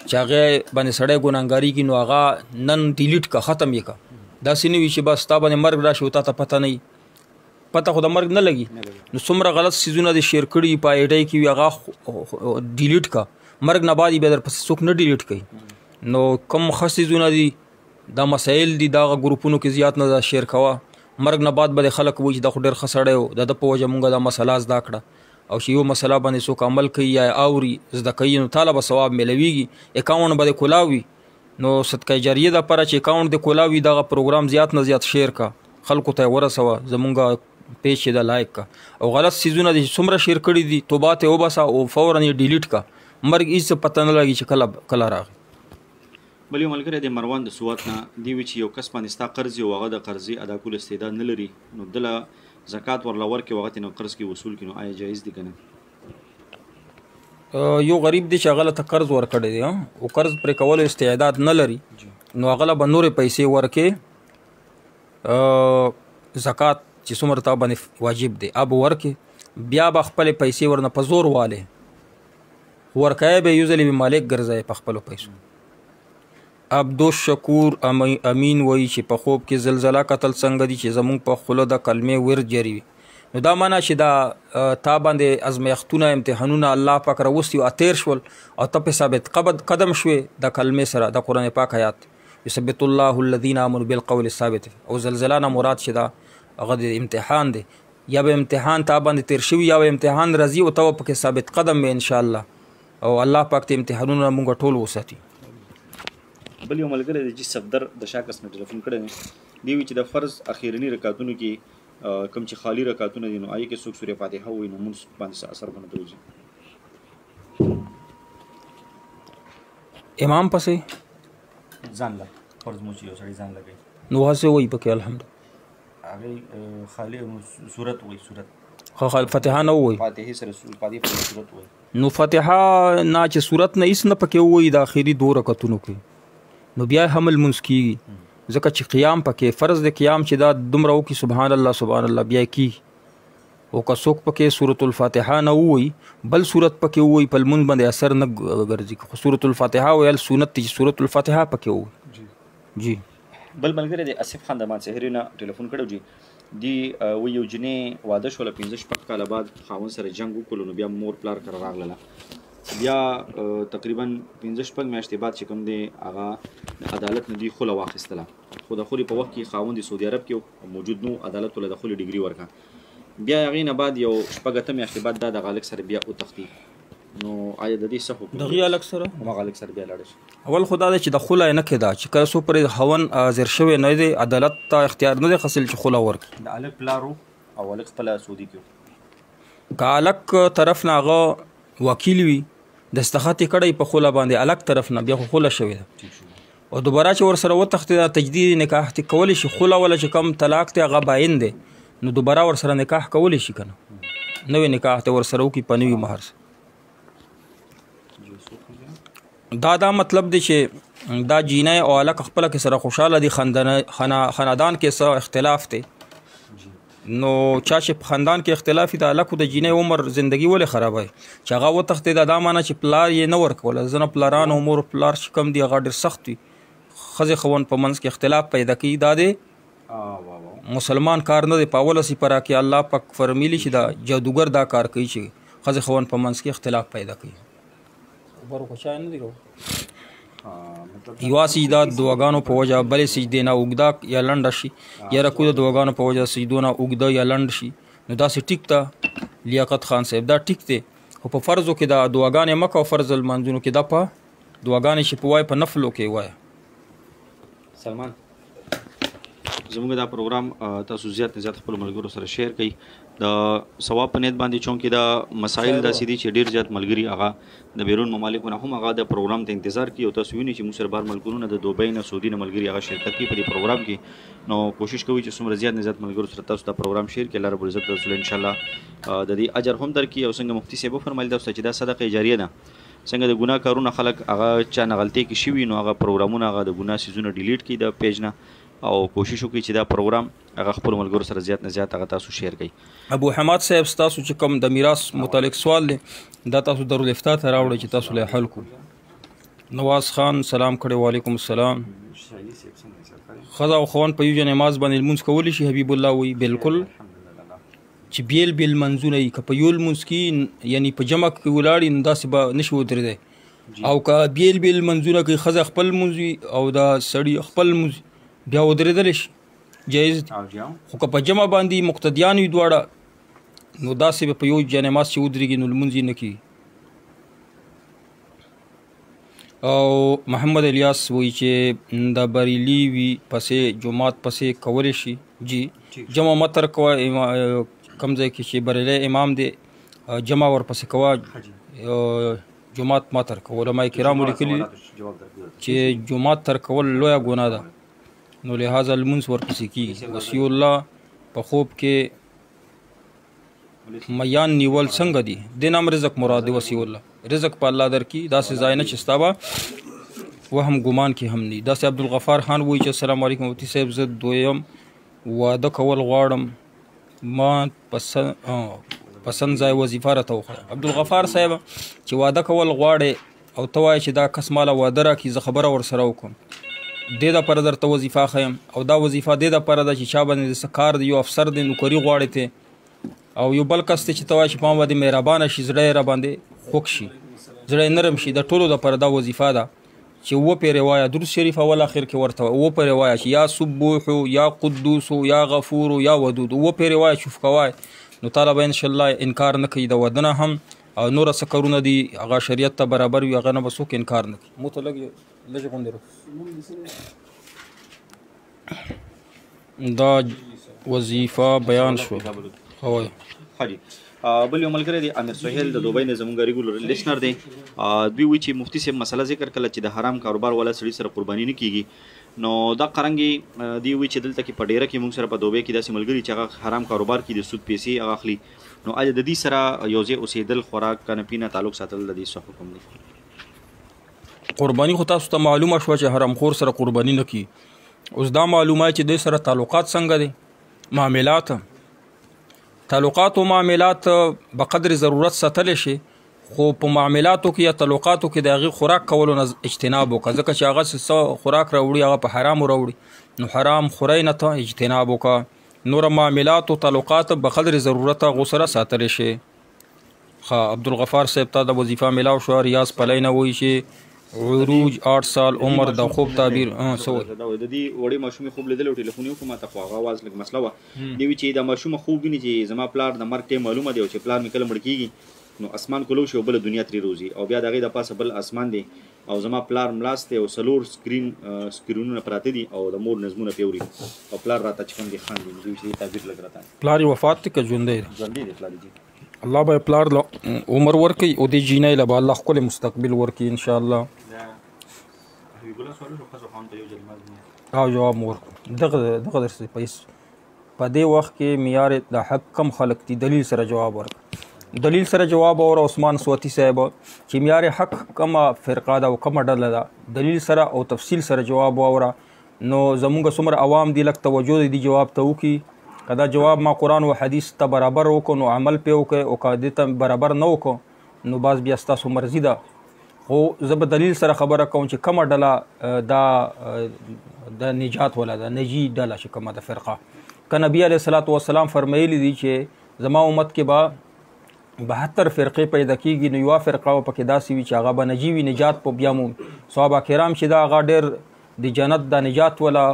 چې هغه باندې سړی ګناهګاري کې نو هغه نن ډیلیټ کا ختم یې کا داسې نه وي چې بس تا باندې مرګ راشي او تا ته پته نه وي پته خو د مرګ نه لګي نو څومره غلط سیزونه د شیر کړي په آی ډي کې وي هغه ډیلیټ کا مرګ نه بعد یې بیا در پسې څوک نه ډیلیټ کوي نو کوم ښه سیزونه دي دا مسائل دي دا ګروپونو کې زیات نه شیر کوه مرګ نه بعد به خلک وایي چې دا خو ډېر ښه سړی و د په وجه مونږ دا مسله زده کړه او چې یو مسله باندې څوک عمل کوي یا اوري زده کوي نو تعالی به ثواب میلویږي اکاونټ به دې کولاوي نو صدقه جاریه دپاره چې اکاونټ دې کولاوي دغه پروګرام زیات نه زیات شیر کا خلکو ته یې ورسوه زمونږ پیج چې د لایک کا او غلط سیزونه دې څومره شیر کړي دي توبه ته وباسه او فورا یې ډیلیټ کا مرګ هېڅ پته نه لګي چې کله راغی. بل یو ملګری د مروان د سوات نه دی وی چې یو کس باندې ستا قرض او هغه د قرضې ادا کول استعداد نه لري نو دله زکات ورله ورکې وخت نه قرض کې وصول کینو آیا جایز دی کنه؟ یو غریب دی چې هغه ته قرض ورکړی دی او قرض پرې کولو استعداد نه لري نو هغه به نورې پیسې ورکې زکات چې څومره تا باندې واجب دی اب ورکې بیا به خپلې پیسې ورنه په زور والې ورکای به یو ځلې به مالک ګرځوي په خپلو پیسو. عبدالشکور امین وایي چې په خوب کې زلزله کتل څنګه دي چې زمونږ په خوله د کلمې ورد جاری وي. نو دا معنا چې دا تا باندې ازمیښتونه امتحانونه الله پاک راوستي او تیر شول او ته په ثابت قدم شوې د کلمې سره د قرآن پاک آیات یثبت الله الذین آمنوا بالقول الثابت. او زلزله نه مراد چې دا هغه د امتحان دی، یا به امتحان تا باندې تیر شوي یا به امتحان راځي او ته پکې ثابت قدم وي انشاءالله. او الله پاک ته امتحانونه مونږ ټول وساتي. بل یو ملګری دی چې صفدر د شاکس نه ټلیفون کړی دی، دی وی چې د فرض اخیرني رکعتونو کې کوم چې خالی رکعتونه دي نو آی کې څوک سورې فاتحه وایي نو مونږ باندې اثر باندې وځي. امام پسې ځان لا فرض مو چې یو سړی ځان لګوي نو هسې وایي پکې الحمدلله هغې خالی صورت وایي، صورت فاتحه نه وایي، فاتحې سره فاتحې پر صورت وایي. نو فاتحه نه چې صورت نه هېڅ نه پکې وایي د آخري 2 رکعتونو کې نو بیا هم لمونځ کېږي. ځکه چې قیام پکې فرض د قیام چې دا دومره وکړي سبحان الله سبحان الله بیا کېږي. او که څوک پکې سورة الفاتحه نه ووایي بل صورت پکې ووایي په لمونځ باندې اثر نه ګرځي. خو سورة الفاتحه ویل سنت دی چې سورة الفاتحه پکې ووایي. جی بل ملګری دی اسف خان د مانسهري نه ټلیفون کړی جی، دی وایي یو جنې واده شوله 15-16 کاله بعد خاوند سره جنګ وکړلو نو بیا مور پلار کره راغله، بیا تقریبا 15-16 میاشتې بعد چې کوم دی هغه عدالت نه دی خوله واخیستله. خو د خولې په وخت کې خاوند سعودي عرب کې موجود نو، عدالت له د خولې ډیګري ورکړه. بیا هغې نه بعد یو 6 میاشتې بعد دا د هغه هلک سره بیا وتښتي. نو آیا د دې څه حکم د هغې هلک سره هماغه هلک سره بیا لاړه شي؟ اول خو دا دی چې د خوله یې نه کېده چې کله څوک پرې خاوند حاضر شوی نه دی عدالت ته اختیار نه دی خصل چې خوله ورکړي. د هلک پلار او هلک خپله سعودي کې که هلک طرف نه هغه وکیل وي دستخط یې کړی په خوله باندې هلک طرف نه بیا خو خوله شوې ده او دوباره چې ورسره وتښتېده تجدید نکاح ته کولی شي. خوله وله چې کم طلاق دی هغه باین دی نو دوباره ورسره نکاح کولی شي که نه، نوې نکاح ته ورسره وکړي په نوي مهر سره. دا مطلب دی چې دا جینۍ او هلک خپله کې سره خوشحاله دي، خاندان کې څه اختلاف دی نو چا چې په خاندان کې اختلاف د هلک د جینۍ عمر زندگی ولې خرابوي چې هغه وتښتېده. دا معنی چې پلار یې نه ورکوله. ځینې پلاران او مور پلار چې کم دي هغه ډېر سخت وي، ښځې خاوند په منځ کې اختلاف پیدا کوي. دا دی مسلمان کار نه دی. په اوله سپاره کې الله پاک فرمیلي چې دا جادوګر دا کار کوي چې ښځې خاوند په منځ کې اختلاف پیدا کوي. یوه سجده د دعاګانو په وجه بلې سجدې نه اوږده یا لنډه شي، یا رکوع د دعاګانو په وجه سجدو نه اوږده یا لنډ شي نو داسې ټیک ته لیاقت خان صاحب دا ټیک دی. خو په فرضو کې دا دعاګانې مه کوه، فرض المنځونو کې دا په دعاګانې چې په وایه په نفلو کې وایه. سلمان زموږ دا پروګرام تاسو زیات نه زیات خپلو ملګرو سره شیر کړئ د ثواب په نیت باندې، چونکې دا مسائل داسې دي چې ډېر زیات ملګري هغه د بیرون ممالکو نه هم هغه د پروګرام ته انتظار کوي او تاسو وینئ چې موږ سره بار ملکونو نه د دوبۍ نه سعودي نه ملګري هغه شرکت کوي په دې پروګرام کې. نو کوشش کوئ چې څومره زیات نه زیات ملګرو سره تاسو دا پروګرام شیر کړئ. الله رب العزت تاسو له انشاءالله د دې اجر هم درکړي. او څنګه مفتی صاحب وفرمایل تاسو چې دا صدقه جاریه ده، څنګه د ګناه کارونه خلک هغه چا نه غلطۍ کې شوي نو هغه پروګرامونه هغه د ګناه څیزونه ډیلیټ کړي د پیج نه، او کوشش وکړي چې دا پروګرام هغه خپلو ملګرو سره زیات نه زیات هغه تاسو شیر کړئ. ابو حماد صاحب ستاسو چې کوم د میراث متعلق سوال دی دا تاسو دارالافتاء ته راوړئ چې تاسو له حل کړو. نواز خان سلام کړی، وعلیکم السلام. ښځه او خاوند په یو ځای نماز باندې لمونځ کولی شي؟ حبیب الله وایي بالکل چې بیل بیل منځونه یي، که په یو لمونځ کې یعنی په جمع کې ولاړ نو داسې به نشي ودرېدی، او که بیل بیل منځونه کوي ښځه خپل لمونځ وي او دا سړي خپل لمونځ بیا ودرېدلی شي جایز دي. خو که په جمع باندې مقتدیان وي دواړه نو داسې به په یو ځای نماز چې ودرېږي نو لمونځ یې نه کېږي. او محمد الیاس وایي چې د بریلي وي پسې جماعت پسې کولی شي. جی جمع مه ترک کوه، کوم ځای کې چې بریلی امام دی جمع ورپسې کوه، جماعت مه ترک کوه. علما کرامو لیکلي چې جماعت ترک کول لویه ګناه ده نو لہذا لمونځ ورپسې کېږي. وصي الله په خوب کې میان نیول څنګه دي؟ دې نام رزق مراد دی. وصي الله رزق په الله درکړي، داسې ځای نه چې ستا به وهم ګمان کې هم نه. داسې عبدالغفار خان وایي چې السلام علیکم مفتی صاحب، زه دویم واده کول غواړم، ما پسند ځای وظیفه راته وښیه. عبدالغفار صاحب چې واده کول غواړې او ته وایې چې دا کس ماله واده راکړي زه خبره ورسره وکړم دې دپاره درته وظیفه ښیم او دا وظیفه دې دپاره ده چې چا باندې د څه کار دی یو افسر دی نوکري غواړې ته او یو بل کس دی چې ته وایې چې په ما باندې مهربانه شي زړه یې راباندې خوږ شي زړه یې نرم شي د ټولو دپاره دا وظیفه ده چې اووه پیرې وایه درست شریف اول اخر کې ورته اووه پیرې وایه چې یا سبوحو یا قدوسو یا غفورو یا ودود اووه پیرې وایه چوف کوای نو تعالی به انشاءالله انکار نه کوي د واده نه هم او نور څه کارونه دي هغه شریعت ته برابر وي هغه نه به څوک انکار نه کوي. موته لږ غوندې دا وظیفه بیان شو. بل یو ملګری دی امیر سهیل د دوبۍ نه زموږ ریګولر لیسنر دی دوی وایي چې مفتی صاحب مسله ذکر کړله چې د حرام کاروبار والا سړي سره قرباني نه کیږي نو دا قرنګې دی وایي چې دلته کې په ډیره کې موږ سره په دوبۍ کې داسې ملګري چې هغه حرام کاروبار کې د سود پیسې هغه اخلي نو ایا د دې سره یو ځای اوسېدل خوراک کنه پینه تعلق ساتل د دې څه حکم دی؟ قرباني خو تاسو ته معلومه شوه چې حرام خور سره قرباني نه کیږي. اوس دا معلومه چې دوی سره تعلقات څنګه دي تعلقات او معاملات به قدر ضرورت ساتلی شي خو په معاملاتو کې یا تعلقاتو کې د هغې خوراک کولو نه اجتناب وکړه ځکه چې هغه څه خوراک راوړي هغه په حرامو راوړي نو حرام خورئ نه ته اجتناب وکړه. نور معاملات او تعلقات به قدر ضرورت هغو سره ساتلی شي. عبدالغفار صاحب ته د وظیفه میلاو شوه ریاض پلی نه وایي چې عروج 8 سال عمر د خوب تعبیر د دې وړې ماشومې خوب لیدلی و ټلیفون یې وکړو ما ته خو هغه اواز لږ مسله وه دې وي چې د ماشومه خوب ویني چې زما پلار د مرګ ټیم معلومه دی او چې پلار مې کله مړ کېږي نو اسمان کلو شي او بله دنیا ترې روزي او بیا د هغې د پاسه بل اسمان دی او زما پلار ملاست دی او 4 سکرینونه پراته دي او د مور نظمونه پې اوري او پلار راته چې کوم دی خاندي نو دوی چې دې تعبیر لږ راته پلار یې وفات دی که ژوندی دی؟ ژوندی دی پلار جي الله به پلار له عمر ورکوي او دې جینۍ له به الله ښکلی مستقبل ورکوي انشاءالله. او جواب مو ورکړو دغه درسې په دې وخت کې معیار د حق کم خلک دي دلیل سره جواب ورکړه دلیل سره جواب اوره عثمان سوتی صاحب چې معیار حق کمه فرقه ده او کمه ډله ده دلیل سره او تفصیل سره جواب واوره نو زمونږ څومره عوام دي لږ توجه دي جواب ته وکړي که دا جواب ما قرآن و حدیث ته برابر وکړو نو عمل پې وکړئ او که دې ته برابر نه وکړو نو باز بیا ستاسو مرضي ده خو زه به دلیل سره خبره کوم چې کومه ډله دا د نجات والا ده نجي ډله چې کومه ده فرقه که نبي علیه الصلاة والسلام فرمایلی دي چې زما امت کې به 72 فرقې پیدا کېږي نو یوه فرقه به پکې داسې وي چې هغه به نجي وي نجات په بیا مو صحابه کرام چې دا هغه ډېر د جنت د نجات والا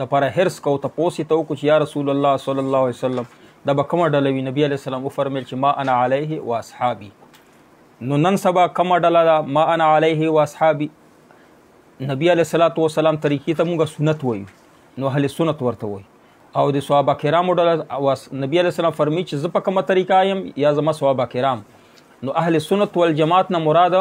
دپاره حرص کو تپوس یې ته وکړو چې یا رسول الله صلی الله علیه وسلم دا به کومه ډله وي نبي علیه السلام وفرمیل چې ما انا علیه و اصحابي نو نن سبا کومه ډله ده ما انا علیه و اصحابي نبی علیه الصلاة والسلام طریقې ته موږ سنت وایو نو اهل سنت ورته وایي او د صحابه کرامو ډله نبی علیه السلام فرمایي چې زه په کومه طریقه یم یا زما صحابه کرام نو اهل سنت والجماعت نه مراد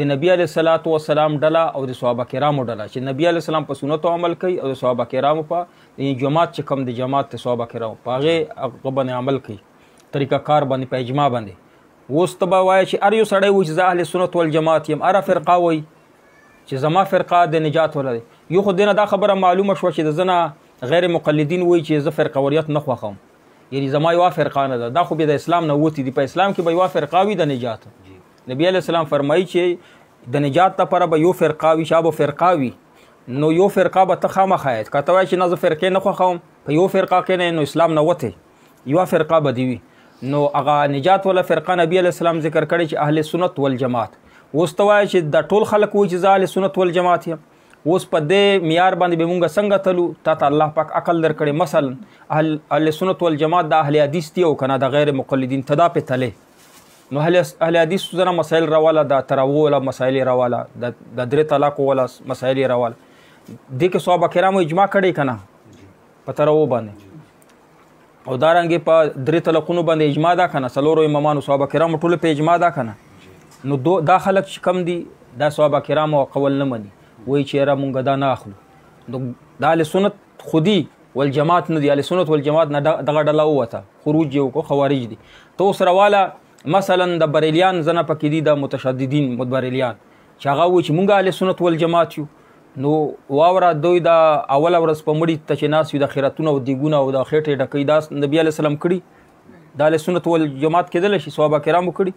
د نبی علیه الصلاة والسلام ډله او د صحابه کرامو ډله چې نبی علیه السلام په سنتو عمل کوي او د صحابه کرامو په جماعت چې کوم د جماعت د صحابه کرامو په هغې باندې عمل کوي طریقه کار باندې په اجماع باندې. اوس ته به وایه چې هر یو سړی وایي چې زه اهل سنت والجماعت یم هره فرقه وایي چې زما فرقه د نجات والا دی یو خو دې نه دا خبره معلومه شوه چې د زه نه غیر مقلدین وایي چې زه فرقوریت نه خوښوم یعنی زما یوه فرقه نه ده دا خو بیا د اسلام نه وتې دي په اسلام کې به یوه فرقه وي د نجات نبی علیه السلام فرمایي چې د نجات لپاره به یو فرقه وي چې به فرقه وي نو یو فرقه به ته خامخا یې که ته وایې چې نه زه فرقې نه خوښوم په یو فرقه کې نه نو اسلام نه وتې یوه فرقه به دې وي نو هغه نجات والا فرقه نبی علیه السلام ذکر کړی چې اهل سنت والجماعت اوس ته وایه چې دا ټول خلک وایي چې زه اهل سنت والجماعت یم اوس په دې معیار باندې به مونږ څنګه تلو تا ته الله پاک عقل درکړی مثلا اهل سنت والجماعت د اهل حدیث دي او که نه د غیر مقلدین ته دا پې تلې نو اهل حدیث زره مسایل راواله د تراوو والا مسایل یې راواله د 3 طلاقو والا مسایل یې راواله دې کې صحابه کرامو اجماع کړی که نه په تراوو باندې او دارنګې په 3 طلاقونو باندې اجماع ده که نه 4 امامانو صحابه کرامو ټولو په اجماع ده که نه نو دا خلک چې کم دي دا صحابه کرامو قول نه مني وایي چې یاره مونږ دا نه اخلو نو دا اهل سنت خودي والجماعت نه دي اهل سنت والجماعت نه دغه ډله ووته خروج یې وکړو خوارج دي ته اوس راواله مثلا د بریلیان زنه پکې دي د متشددین بریلیان چې هغه وایي چې مونږ اهل سنت والجماعت یو نو واوره دوی د اوله ورځ په مړي ته چې ناست وي د خیراتونه او دیګونه او د خېټې ډکوي دا نبي علیه السلام کړي د اهل سنت والجماعت کېدلی شي صحابه کرامو کړي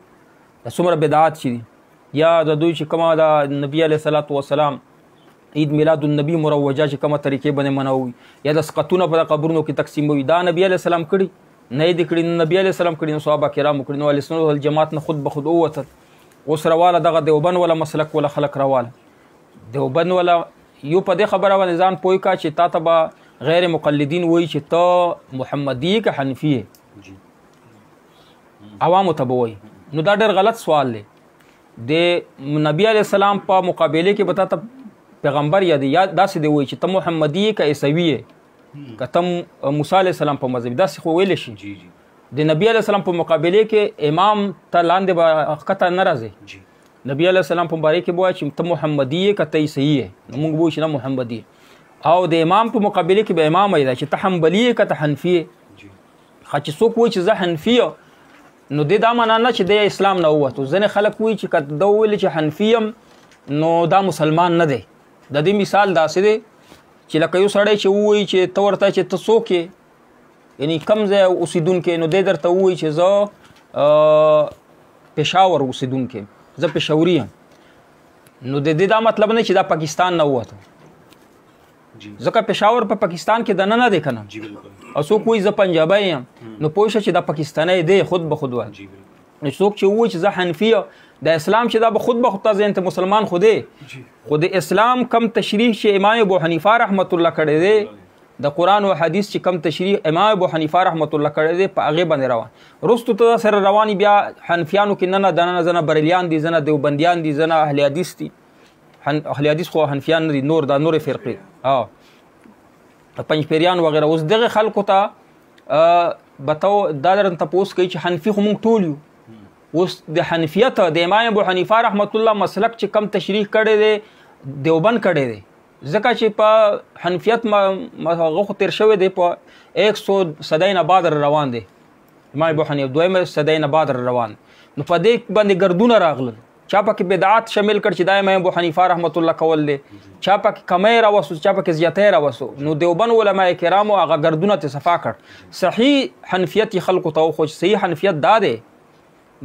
د څومره بدعات چې دي یا د دوی چې کومه د نبي علیه صلات وسلام عید میلاد النبی مروجه چې کومه طریقې باندې منوي یا د سقطونه په قبرونو کې تقسیموي دا نبی علیه السلام کړي نه دي کړي نبی علیه السلام کړي نو صحابه کرامو کړي نو اهل سنت والجماعت نه خود به خود ووتل اوس رواله دغه دیوبند ولا مسلک ولا خلق رواله دیوبند ولا یو په دې خبره باندې ځان پوي کا چې تا ته به غیر مقلدین وایي چې ته محمدي که حنفي یې عوامو ته به وایي نو دا ډېر غلط سوال دی د نبی علیه السلام په مقابله کې به تا ته پیغمبر یا دی یا داسې دی وایي چې ته محمدي که عیسوي یې که ته موسی علیه السلام په مذهب داسې خو ویلی شي د نبی علیه السلام په مقابله کې امام ته لاندې به ښکته نه راځي نبی علیه السلام په باره کې به وایي چې ته محمدي یې که ته عیسوي یې نو موږ به وایو چې نه محمدي او د امام په مقابله کې به امام وایي چې ته حنبلي یې که ته حنفي یې ښه چې څوک وایي چې زه حنفي یم نو دې دا معنا نه چې د اسلام نه ووتو ځینې خلک وایي چې که ده وویلې چې حنفي یم نو دا مسلمان نه دی د دې مثال داسې دی چې لکه یو سړی چې ووایي چې ته ورته چې ته څوک یې یعنی کم ځای اوسېدونکی نو دی درته ووایي چې زه پشاور اوسېدونکی زه پشاوري یم نو د دې دا مطلب نه چې دا پاکستان نه ووتو ځکه پشاور په پاکستان کې دننه دی که نه او څوک وایي زه پنجابی یم نو پوه شه چې دا پاکستانی دی خود به خود وایي نو څوک چې ووایي چې زه حنفي د اسلام چې دا به خود به خود ته ذهن ته مسلمان خو دی خو د اسلام کم تشریح چې امام ابو حنیفه رحمت الله کړی دی د قرآن او حدیث چې کم تشریح امام ابو حنیفه رحمت الله کړی دی په هغې باندې روان رستو ته سره رواني بیا حنفیانو کې نه دننه ځنه بریلیان دي ځنه دیوبندیان دي ځنه اهل حدیث دي اهل حدیث خو حنفیان نه دي نور دا نورې فرقې پنجپیریان وغیره اوس دغه خلکو ته به ته دا درته تپوس کوي چې حنفي خو موږ ټول یو اوس د حنفیت د امام ابو حنیفه رحمت الله مسلک چې کم تشریح کړی دی دیوبند کړی دی ځکه چې په حنفیت هغه خو تېر شوی دی په 100 صدۍ نه بعد روان دی امام ابو حنیفه دویمه صدۍ نه بعد روان نو په دې باندې ګردونه راغلل چا پکې بدعات شامل کړ چې دا امام ابو حنیفه رحمت الله کول دی چا پکې کمی راوستو چا پکې زیاتی راوستو نو دیوبند علما کرامو هغه ګردونه ته صفا کړ صحیح حنفیت خلکو ته وښو چې صحیح حنفیت دا دی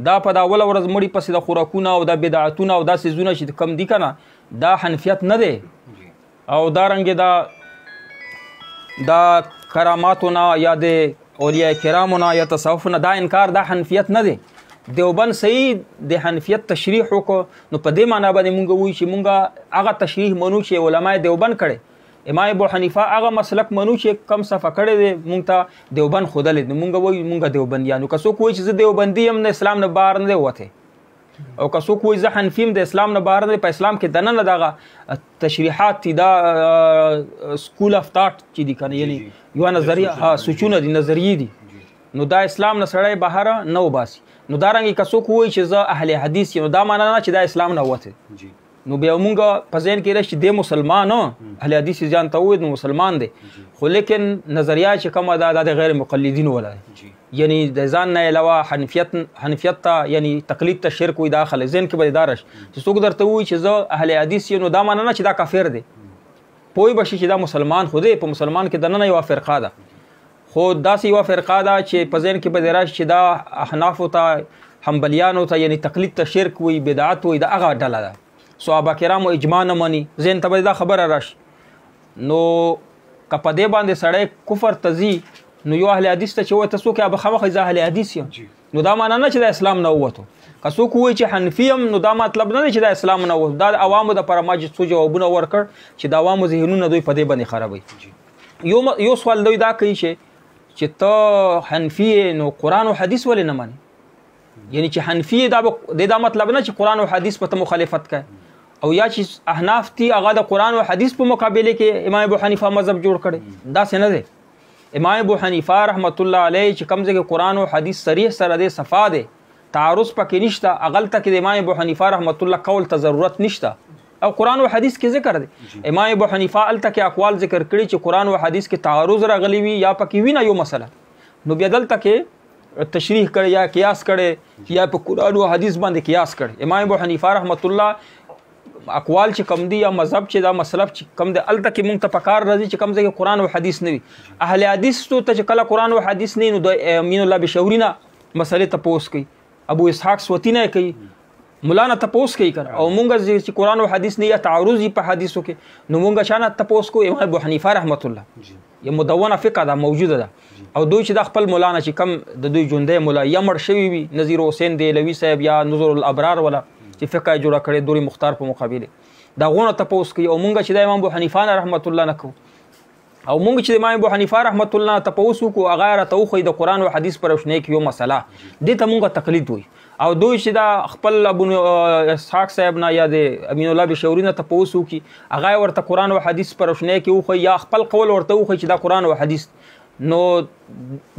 دا په دا اوله ورځ مړي پسې د خوراکونه او دا بدعتونه او دا څیزونه چې کم دي که نه دا حنفیت نه دی او دارنګې دا کراماتو نه یا د اولیاء کرامو نه یا تصوف نه دا انکار دا حنفیت نه دی دیوبند صحیح د حنفیت تشریح وکړو نو په دې معنا باندې مونږ وایو چې مونږ هغه تشریح منو چې علماء دیوبند کړی امام ابو حنیفه هغه مسلک منو چې کم صفه کړی دی مونږ ته دیوبند ښودلی دی مونږ وایو مونږ دیوبندیانو که څوک وایي چې زه دیوبندي یم د اسلام نه بهر نه دی وتی او که څوک وایي زه حنفي یم د اسلام نه بهر نه دی په اسلام کې دننه دغه تشریحات دي دا سکول اف تاټ چې دي که نه یعنې یوه نظریه سوچونه دي نظریې دي نو دا اسلام نه سړی بهر نه وباسي نو دارنګې که څوک ووایي چې زه اهل حدیث یم نو دا معنا نه چې دا اسلام نه وتی نو بیا مونږ په ذهن کې راشي دی مسلمان اهل حدیث ځان ته ووایي نو مسلمان دی خو لیکن نظریه چې کومه ده دا د غیر مقلدینو ولا دی یعنی د ځان نه علاوه حنفیت ته یعنی تقلید ته شرک وایي دا خلک ذهن کې به دا راشي چې څوک درته ووایي چې زه اهل حدیث یم نو دا معنا نه چې دا کافر دی پوه به شي چې دا مسلمان خو دی په مسلمان کې دننه یوه فرقه ده خو داسې یوه فرقه ده چې په ذهن کې به دې راشي چې دا احنافو ته حنبلیانو ته یعنی تقلید ته شرک وایي بدعت وایي د هغه ډله ده صحابه کرامو اجماع نه مني ذهن ته به دا خبره راشي نو که په دې باندې سړی کفر ته ځي نو یو اهل حدیث ته چې وایي ته څوک یې به خامخا زه اهل حدیث یم نو دا معنا نه چې د اسلام نه ووتو که څوک وایي چې حنفي یم نو دا مطلب نه دی چې د اسلام نه ووتو دا د عوامو دپاره ما څو جوابونه ورکړ چې د عوامو ذهنونه دوی په دې باندې خرابوي یو سوال دوی دا کوي چې ته حنفي نو قرآن او حدیث ولې نه منې یعنی چې حنفي دا مطلب نه چې قرآن او حدیث په ته مخالفت کوي او یا چې احناف دي هغه د قرآن او حدیث په مقابله کې امام ابو حنیفه مذهب جوړ کړی داسې نه دی امام ابو حنیفه رحمت الله علیه چې کوم ځای کې قرآن او حدیث صریح سره دی صفا دی تعارض پکې نشته هغلته کې د امام ابو حنیفه رحمت الله قول ته ضرورت نشته او قرآن او حدیث کې ذکر دی امام ابو حنیفه هلته کې اقوال ذکر کړي چې قرآن او حدیث کې تعارض راغلی وي یا پکې وي نه یو مسله نو بیا دلته کې تشریح کړي یا قیاس کړي یا په قرآن او حدیث باندې قیاس کړي امام ابو حنیفه رحمت الله اقوال چې کم دي یا مذهب چې دا مسلک چې کم دی هلته کې مونږ ته په کار راځي چې کم ځای کې قرآن او حدیث نه وي. اهل حدیثو ته چې کله قرآن او حدیث نه وي نو د امین الله پشاوري نه مسلې تپوس کوي، ابو اسحاق سوتی نه کوي، مولانا تپوس کوي کنه. او مونږ چې قرآن او حدیث نه یا تعارض په حدیثو کې نو مونږ شانه تپوس کوو. امام ابو حنیفه رحمت الله یا مدونه فقه دا موجوده ده، او دوی چې د خپل مولانا چې کم د دوی ژوندی مولا یا مړ شوي وي نظیر حسین دیلوي صاحب یا نظر الابرار ولا چې فقه یې جوړه کړې دوري مختار په مقابله دا غونه تپوس کوي. او مونږ چې د امام ابو حنیفه رحمت الله نه کوو، او مونږ چې د امام ابو حنیفه رحمت الله تپوس وکړو هغه راته وښیي د قرآن او حدیث په روشنۍ کې یو مسله دې ته مونږ تقلید وایي. او دوی چې دا خپل ابو اسحاق صاحب نه یا د امین الله پشاوري نه تپوس وکړي هغه ورته قرآن او حدیث په روشنۍ کې وښیي یا خپل قول ورته وښیي چې دا قرآن او حدیث، نو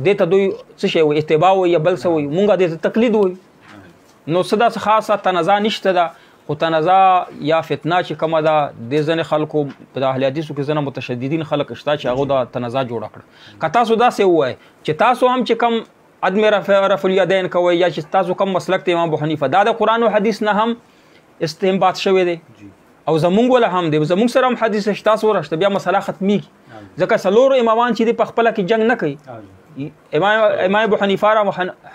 دې ته دوی څه شی وایي اتباع وایي یا بل څه وایي، مونږ دې ته تقلید وایي. نو څه داسې خاصه تنازع نشته ده، خو تنازع یا فتنه چې کومه ده د ځینې خلکو په اهل حدیثو کې ځینې متشددین خلک شته چې هغو دا تنازع جوړه کړه. که تاسو داسې ووایئ چې تاسو هم چې کم عدم رفع الیدین کوئ یا چې تاسو کم مسلک ته امام ابو حنیفه دا د قرآن او حدیث نه هم استنباط شوی دی او زمونږ ولا هم دی، زمونږ سره هم حدیث شته، تاسو ورشته بیا مسله ختمیږي. ځکه څلورو امامان چې دي په خپله کې جنګ نه کوي. امام ابو حنیفه را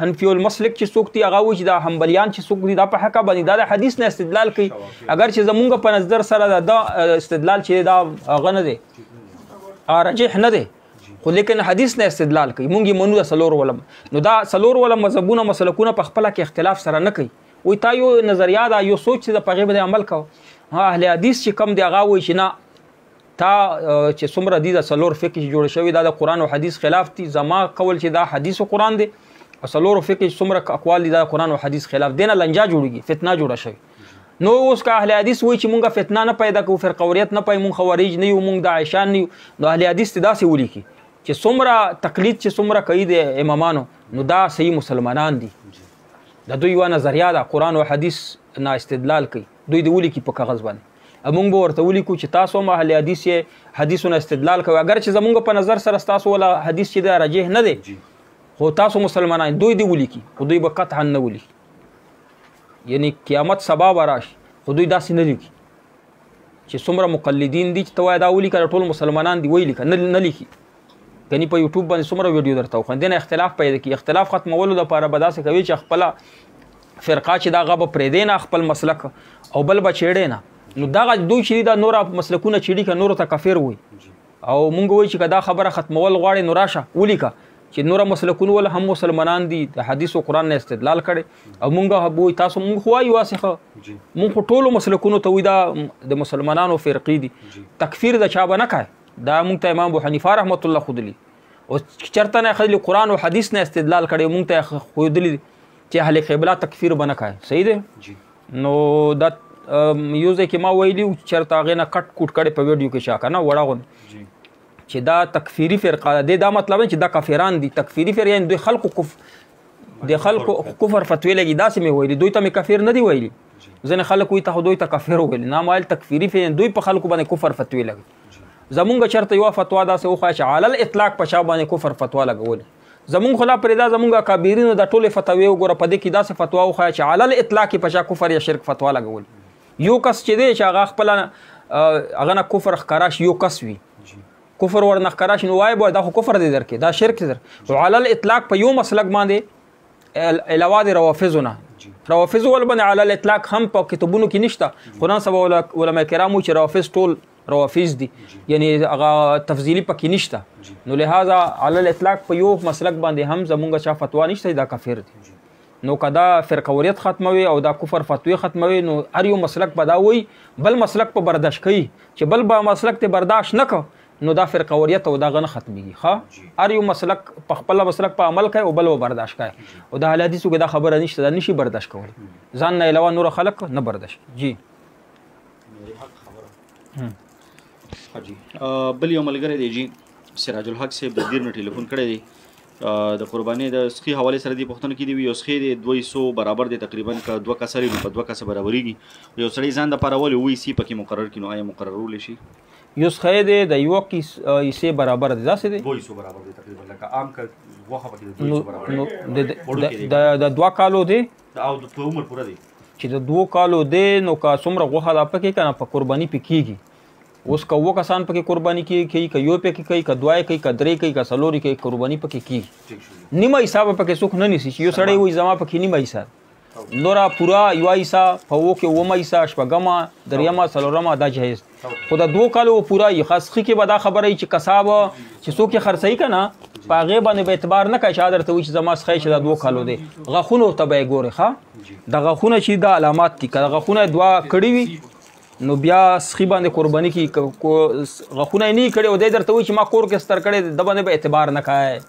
حنفی المسلک چې څوک دي هغه وایي چې دا حنبلیان چې څوک دي دا په حقه باندې دا د حدیث نه استدلال کوي، اگر چې زمونږ په نظر سره دا استدلال چې دا هغه نه دی راجح نه دی، خو لیکن حدیث نه استدلال کوي. مونږ یې منو د څلور ولم. نو دا څلور ولم مذهبونه مسلکونه په خپله کې اختلاف سره نه کوي، وایي تا یو نظریه ده یو سوچ چې د په هغې باندې عمل کوه. اهل حدیث چې کم دی هغه وایي چې نه تا چې څومره دي د څلور فقه چې جوړ شوي دا د قرآن او حدیث خلاف دي، زما قول چې دا حدیث او قرآن دی، او څلورو فقه چې څومره اقوال دي دا د قرآن او حدیث خلاف دی، نه لنجا جوړېږي فتنه جوړه شوې. نو اوس که اهل حدیث وایي چې مونږ فتنه نه پیدا کوو، فرقوریت نه پای، مونږ خوارج نه یو، مونږ داعشان نه یو، نو اهل حدیث ته داسې ولیکي چې څومره تقلید چې څومره کوي د امامانو نو دا صحیح مسلمانان دي، د دوی یوه نظریه ده قرآن او حدیث نه استدلال کوي، دوی د ولیکي په کاغذ باندې. مونږ به ورته ولیکو چې تاسو هم اهل حدیث یې حدیثونه استدلال کوي، اگر چې زمونږ په نظر سره ستاسو ولا حدیث چې دی راجح نه دی، خو تاسو مسلمانان دوی دې ولیکي، خو دوی به قطعا نه ولیکي. یعنی قیامت سبا به راشي خو دوی داسې نه لیکي چې څومره مقلدین دي چې ته وایې دا ولیکه ټول مسلمانان دي ویې لیکه، نه لیکي. کني په یوټیوب باندې څومره ویډیو درته وښیم، دې نه اختلاف پیدا کړي. اختلاف ختمولو دپاره به داسې کوي چې خپله فرقه چې دا هغه به پرېږدی نه خپل مسلک او بل به چېړې نه، نو دغه دوی چې دا نور مسلکونه چېړي که نورو ته کافر وي. او مونږ وایو چې که دا خبره ختمول غواړې نو راشه ولیکه چې نور مسلکونه ول هم مسلمانان دي د حدیث او قرآن نه استدلال کړي. او مونږ وایو تاسو مونږ خو وایو واسخه مونږ خو ټولو مسلکونو ته وایو دا د مسلمانانو فرقې دي، تکفیر د چا به نه کوي. دا مونږ ته امام ابو حنیفه رحمت الله ښودلي، او چېرته نه یې قرآن او حدیث نه استدلال کړی، مونږ ته یې ښودلي چې اهل قبله تکفیر به نه کوي. صحیح دی. نو دا یو ځای کې ما ویلي و چېرته هغې نه کټ کوټ کړی په ویډیو کې شا که نه وړه غوندې چې دا تکفیري فرقه ده. دا مطلب نه چې دا کافران دي، تکفیري فرقه یعنې دوی خلکو د خلکو کفر فتوی لګي، داسې مې ویلي، دوی ته مې کافر نه دی ویلي. ځینې خلک وایي ته خو دوی ته کافر وویلي، نه ما ویل تکفیري فرقه دوی په خلکو باندې کفر فتوی لګي. زمونږ چېرته یوه فتوا داسې وښایه چې علی الاطلاق په چا باندې کفر فتوا لګولې، زمونږ خلا پرېږده زمونږ اکابرینو د ټولې فتوې وګوره، په دې کې داسې فتوا وښایه چې علی الاطلاق په چا کفر یا شرک فتوا لګولې. یو کس چې دی چې هغه خپله هغه نه کفر ښکاره شي، یو کس وي کفر ورنه ښکاره شي، نو وایي به دا خو کفر دی درکې، دا شرک دی در. خو علی الاطلاق په یو مسلک باندې علاوه د روافظو نه، روافظو ول باندې علی الاطلاق هم په کتابونو کې نشته، خو نن سبا علما کرام وایي چې روافظ ټول روافظ دي، یعنی هغه تفضیلي پکې نشته. نو لہذا علی الاطلاق په یو مسلک باندې هم زمونږ چا فتوا نشته دا کافر دی. نو که دا فرقوریت ختموي او دا کفر فتوی ختموي نو هر یو مسلک به دا وایي بل مسلک په برداشت کوي، چې بل به مسلک ته برداشت نه که نو دا فرقوریت او دغه نه ختمېږي. ښه هر یو مسلک په خپله مسلک په عمل کوي او بل به برداشت کوي، او د اهل حدیثو کې دا خبره نشته، دا نشي برداشت کولی، ځان نه علاوه نور خلک نه برداشت. جی بل یو ملګری دی جی سراج الحق صاحب د دیر نه ټلیفون کړی دی، د قربانی د سخي حواله سره دی پوښتنه کې دی یو سخي دی 200 برابر دی تقریبا که دوه کسه لري په دوه کسه برابرېږي، یو سړی ځان دپاره ولې وایي سی پکې مقرر کړي، نو آیا مقررولی شي؟ یو سخی دی د یوه حصې برابر دی، داسې دی 200 برابر دی تقریبا، لکه عام که غوښه پکې د 200 برابر د دوه کالو دی او په عمر پوره دی چې د 2 کالو دی نو که څومره غوښه دا پکې که نه په قرباني پې کېږي. اوس که 2 کسان پکې قرباني کوي که یو پکې کوي که 2 کوي که 3 کوي که 4 کوي قرباني پکې کېږي. نیمه حصه به پکې څوک نه نیسي چې یو سړی وایي زما پکې نیمه حصه نوره پوره یوه حصه په 2 کې 9مه حصه 8مه 3مه 4مه دا جایز. خو د 2 کالو پوره یي خاص خې کې به دا خبره وي چې کساب چې څوک یې خرڅوي که نه په هغې باندې به اعتبار نه کوي چې درته وایي چې زما څخی چې دا 2 کالو دی. غاښونو ته به یې ګورې ښه د غاښونه چې دا علامات دي که د غاښونه 2 کړي وي نو بیا سخی باندې قرباني کی غاښونه یې نه کړي او دی درته وایي چې ما کور کې ستر کړی د باندې به اعتبار نه کوی.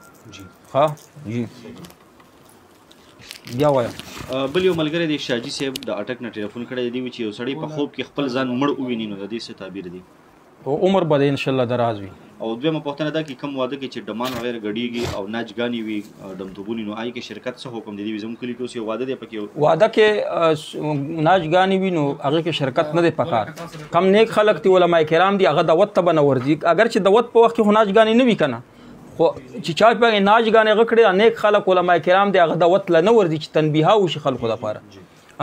ښه جی بیا وایم. بل یو ملګری دی شاجي صاحب د اټک نه ټلیفون کړی دی چې یو سړی په خوب کې خپل ځان مړ وویني نو د دې څه تعبیر دی؟ عمر به دی انشاءالله دراز وي. او دویمه پوښتنه دا چې کوم واده کې چې ډمان وغیره ګډېږي او ناچګانې وي ډمتوبونې نو هغې کې شرکت څه حکم دی؟ زموږ کلي کې اوس یو واده دی پکې واده کې ناچګانې وي نو هغې کې شرکت نه دی پکار. کم نیک خلک دي علما کرام دي هغه دعوت ته به نه ورځي. اگر چې دعوت په وخت کې خو ناچګانې نه وي که نه خو چې چا پکې ناچګانې هغه کړې نیک خلک علما کرام دي هغه دعوت له نه ورځي چې تنبیه وشي خلکو دپاره.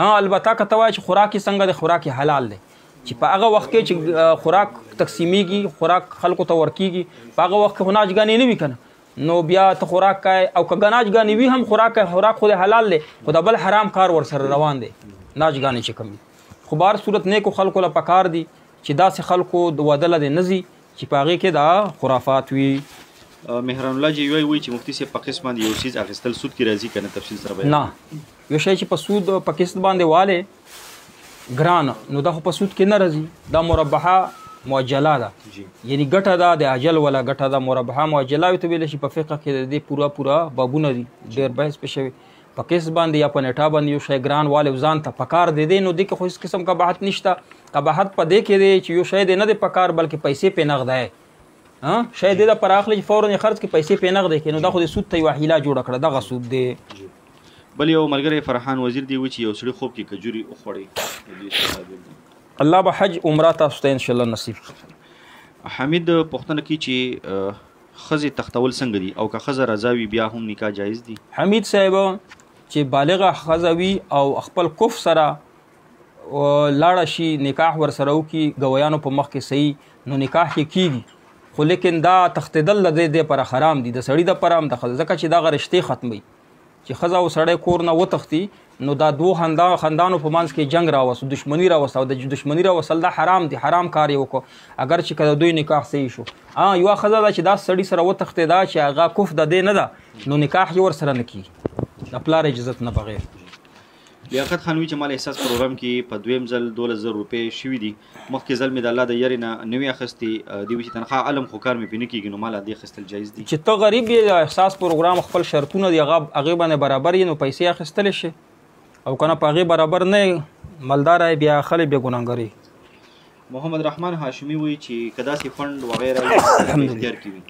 البته که ته وایې چې خوراک یې څنګه دی خوراک یې حلال دی چې په هغه وخت کې چې خوراک تقسیمیږي خوراک خلکو ته ورکیږي په هغه وخت کې خو ناچګانې نه وي که نه نو بیا ته خوراک کوې او که ناچګانې وي هم خوراک کوې خوراک خو د حلال دی خو د بل حرام کار ورسره روان دی ناچګانې چې کوم دي. خو بهر صورت نیکو خلکو له پکار دي چې داسې خلکو د واده له دې نه ځي چې په هغې کې دا خرافات وي. مهران الله جی وایي چې مفتی صاحب په قسط باندې یو څیز اخیستل سود کې راځي که نه تفصیل سره بیان؟ نه یو شی چې په سود په قسط باندې والی ګران نو دا خو په سود کې نه راځي. دا مربحه معجله ده یعنی ګټه ده د اجل ولا ګټه ده. مربحه معجله ته ویلی شي په فقه کې د دې پوره بابونه دي ډېر بحث پې شوی. په قسط باندې یا په نیټه باندې یو شی ګران والی ځان ته پکار دی نو دې کې خو هېڅ قسم قباحت نشته. قباحت په دې کې دی چې یو شی دی نه دی پکار بلکې پیسې پې نغدی شی دې دپاره اخلي چې فورا یې خرڅ کړي پیسې پې نغدی کړي نو دا خو د سود ته یوه حیله جوړه کړه دغه سود دی. بل یو ملګری فرحان وزیر دی چې یو سړي خوب کې کجوري وخوړی الله به حج عمره تاسو ته انشاءالله نصیب کړي. حمید پوښتنه کوي چې ښځې تختول څنګه دي او که ښځه رضا وي بیا هم نکاح جایز دي؟ حمید صاحب چې بالغه ښځه وي او خپل کف سره لاړه شي نکاح ورسره وکړي ګویانو په مخ کې صحیح نو نکاح یې کېږي خو لیکن دا تښتېدل د دې دپاره حرام دي د سړي دپاره هم د ښځه ځکه چې دغه رشتې ختموي چې ښځه او سړی کور نه وتښتي نو دا 2 خاندانو په منځ کې جنګ راوست دشمني راوست او د دشمني راوستل دا حرام دي حرام کار یې وکړو اگر چې که د دوی نکاح صحیح شو. یوه ښځه ده چې دا سړي سره وتښتېده چې هغه کف د دې نه ده نو نکاح یې ورسره نه کېږي د پلار اجازت نه بغیر. لیاقت خان وی چې مال احساس پروګرام کې په دویم ځل 12,000 روپۍ شوي دي مخکې ځل مې د الله د یارې نه نوې اخیستې دی چې تنخواه علم خو کار مې پې نه کېږي نو مال دې اخیستل جایز دي؟ چې ته غریب یې د احساس پروګرام خپل شرطونه دي هغې باندې برابر یې نو پیسې اخیستلی شي او که نه په هغې برابر نه یې مالداره یې بیا خلک بیا ګناهګار یې. محمد رحمان هاشمي وایي چې که داسې فنډ وغیره اختیار کړي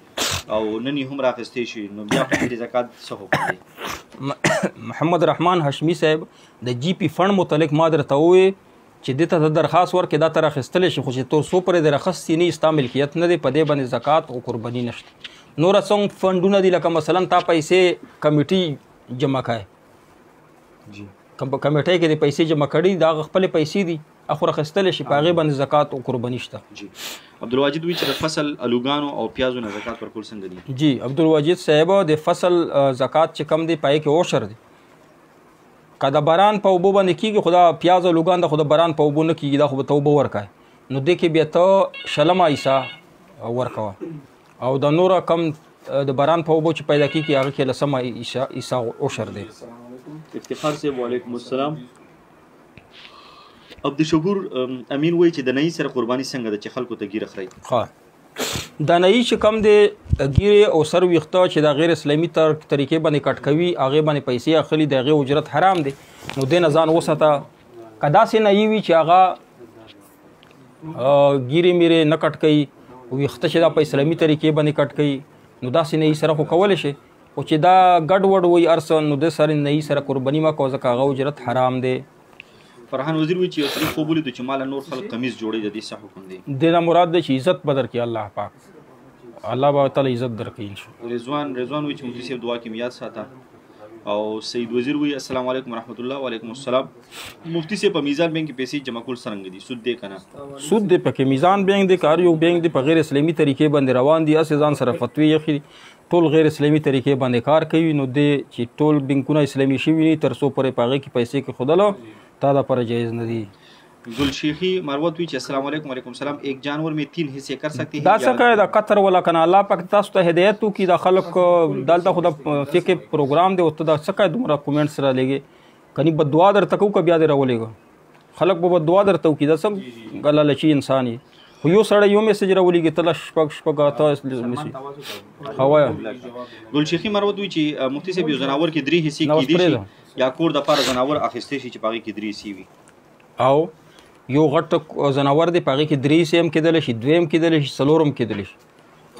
او نن یې هم رااخیستی شي نو بیا په دې زکات څه حکم دی؟ محمد رحمان هاشمي صاحب د جی پی فنډ متعلق ما درته ووایې چې دې ته درخواست ورکړې دا ته راخیستلی شي خو چې تر څو پورې د راخیستې نه ستا ملکیت نه دی په دې باندې زکات او قرباني نشته. نوره څومره فنډونه دي لکه مثلا تا پیسې کمیټي جمع کړی کمیټۍ کې د پیسې جمع کړي دا خپلې پیسې دي اخو راخیستلی شي په هغې باندې زکات او قرباني شته. عبدالواجد وی چې د فصل الوګانو او پیازو نه زکات ورکول څنګه دي؟ جی عبدالواجد صاحب د فصل زکات چې کم دی پای کې عشر دی که د باران په اوبو باندې کېږي خو دا پیاز او لوګان د خو د باران په اوبو نه کېږي دا خو به ته اوبه ورکوې نو دې کې بیا ته شلمه حصه ورکوه او د نوره کم د باران په اوبو چې پیدا کېږي هغه کې لسمه حصه عشر دی. افتخار صاحب وعلیکم السلام. عبدالشکور امین وایي چې د نهي سره قرباني څنګه ده چې خلکو ته ګیره خوري؟ د نهي چې کم دی ګیرې او سر ویښته چې د غیر اسلامي طریقې باندې کټ کوي هغې باندې پیسې اخلي د هغې اجرت حرام دی نو دې نه ځان وساته. که داسې نهي وي چې هغه ګیرې میرې نه کټ کوي ویښته چې دا په اسلامي طریقې باندې کټ کوي نو داسې نهي سره خو کولی شي خو چې دا ګډ وډ وایي هر څه نو د سره نهي سره قرباني مه کوه ځکه هغه اجرت حرام دی. فرحان وزیر وی چې یو سړي خوب ولیدو چې ماله نور خلک قمیص جوړوي د دې څه حکم دی؟ دې نه مراد دی چې عزت به درکړي الله پاک الله به تعالی عزت درکړي. رضوان وی چې مفتی صاحب دعا کې مې یاد ساته او سید وزیر وی السلام علیکم ورحمۃ اللہ. وعلیکم السلام. مفتی سے په میزان بینک کې پیسې جمع کول څنګه دي؟ سود دی کنه؟ سود دی پکې میزان بینک دی، کار یو بینک دی په غیر اسلامي طریقې باندې روان دي، اسې ځان سره فتوی یخي ټول غیر اسلامي طریقې باندې کار کوي. نو دی چې ټول بینکونه اسلامي شوي نه تر څو پورې په هغې کې پیسې کې خودله تا دا پر جایز نه دي. گلشیخی مروت وی چې السلام علیکم وعلیکم السلام، ایک جانور میں 3 حصے کر سکتے ہیں؟ دا څه دا قطر ولا کنه الله پاک تاسو ته هدایت وکړي. دا خلک دلته خو د فقه پروګرام دی او ته دا څه دومره کومنټس را لګي کني بد دعا درته کو بیا دې راولېږه خلک به بد دعا درته وکړي. دا څه ګله لچی انسان یې خو یو سړی یو میسج راولېږي تل شپږ اته هوایا. گلشیخی مروت وی چې مفتی صاحب یو زناور کې 3 حصے کیدی شي یا کور د پاره زناور اخیستې شي چې پاږي کې 3 حصے وي او یو غټ زناور دی پاږي کې 3 حصے هم کېدلی شي، 2 هم کېدلی شي، 4 هم کېدلی شي،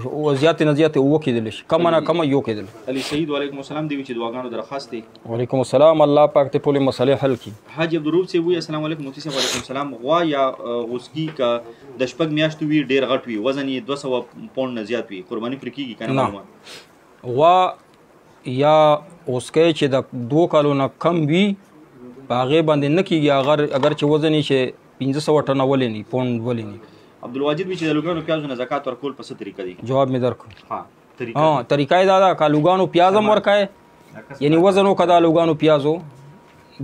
او زیاتې نه زیاتې 9 کېدلی شي، کم نه کم یو کېدلی. علي سعید وعلیکم السلام دی چې دعاګانو درخواست دی. وعلیکم السلام، الله پاک ته ټولې مسلې حل کړي. حاج عبدالروف سے وی السلام علیکم مفتی صاحب وعلیکم السلام. غوا یا غوسکی کا د شپږ میاشتو وی ډیر غټ وي، وزن یې 200 پاوند نه زیات وي، قربانی پر کیږي کنه؟ معلومه غوا یا غوسکی چې د 2 کالو نه کم وي په هغې باندې نه کېږي اگر چې وزن یې چې 1500 ټنه ولې نه پاوند ولې نه. عبدالواجد وی چې د لوګانو پیازو نه زکات ورکول په څه طریقه دی؟ جواب مې درکړ. ها طریقه یې دا ده که لوګانو پیاز هم ورکوې یعنی وزن وکړه د لوګانو پیازو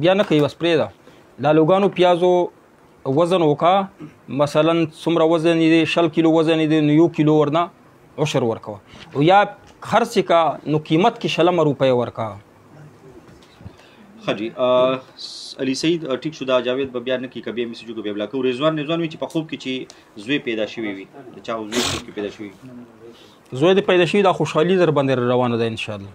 بیا نه کوي بس پرېږده. دا لوګانو پیازو وزن وکړه مثلا څومره وزن یې دی 100 کیلو وزن یې دی نو 1 کیلو ورنه عشر ورکوه او یا خرڅ یې کا نو قیمت کې 60 روپۍ ورکوه. ښه جي علي سعید ټیک شو. دا جاوید به بیا نه کي کبي میسجو کو بیا بلا کو. رضوان وی چې په خوب کې چې زوی پیدا شوی وي د چا زوی کې پیدا شوی زوی د پیدا شوی دا خوشحالي در باندې روانه ده ان شاء الله.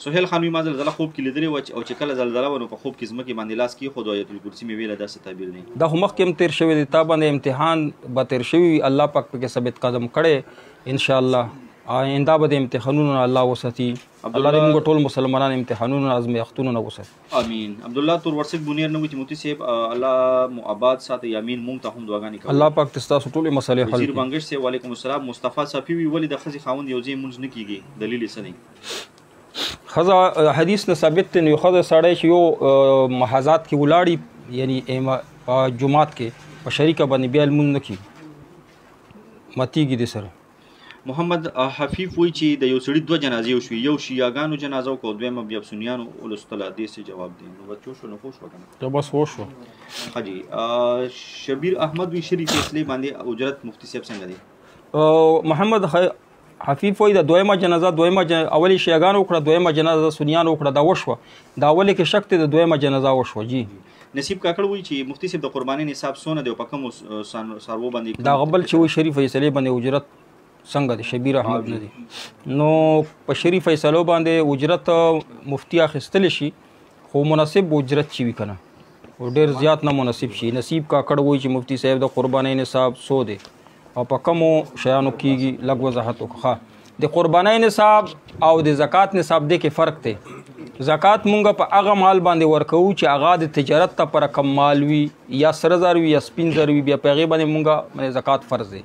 سهیل خان وی ما زلزله خوب کې لیدلې و او چې کله زلزله ونه په خوب کې زمکه باندې لاس کې خود آیت الکرسی مې ویله داسې تعبیر نه دا خو مخکې هم تیر شوی دی تا باندې امتحان به تیر شوی الله پاک پکې ثابت قدم کړي ان شاء الله. آینده به د امتحانونو الله وساتي، الله دې موږ ټول مسلمانان امتحانونو ازمیښتونو نه وساتي. امین. عبدالله تور ورسک بونیر نو چې مفتی صاحب الله مو آباد ساتي. امین. مونږ ته هم دعاګانې کوي الله پاک تاسو ټول مسلې حل کړي. وزیر بنگش سے وعلیکم السلام. مصطفی صافی وی ولې د خزي خاوند یو ځای مونږ نه کیږي دلیل یې څه نه؟ خزه حدیث نه ثابت دی. یو خزه سړی چې یو محاذات کې ولاړی یعنی جمعات کې په شریکه باندې بیا لمونځ نه کیږي ماتیږي دې سره. محمد حفیف وی چې د یو سړي 2 جنازې وشوي، یو شیعاګانو جنازه او دویمه بیا سنیانو ولستله. دې څه جواب دی؟ نو بچو شو نو خوش وکنه ته بس وشو. حاجی شبیر احمد وی شریف اصلي باندې اجرت مفتی صاحب څنګه دی؟ محمد حفیف وی د دویمه جنازه اولی شیعاګانو وکړه، دویمه جنازه سنیانو وکړه، دا وشوه. دا اولی کې شک دی د دویمه جنازه وشوه. جی نصیب کاکړ وی چې مفتی صاحب د قربانی نصاب سونه دی په کوم سارو باندې دا غبل چې وی شریف فیصله باندې اجرت څنګه دی؟ شبیر احمد نه دی نو په شریف فیصلو باندې اجرت مفتی اخیستل شي خو مناسب اجرت شي کنه او ډیر زیات نه مناسب شي. نصیب کاکړ وایي چې مفتی صاحب د قربانی نصاب 100 دی او په کومو شیانو کېږي لږ وضاحت وکړه. د قربانی نصاب او د زکات نصاب دی کې فرق دی. زکات مونږ په هغه مال باندې ورکوو چې هغه د تجارت ته پر کم مال وي یا 100,000 وي یا 15,000 وي، بیا په هغې باندې مونږ زکات فرض دی.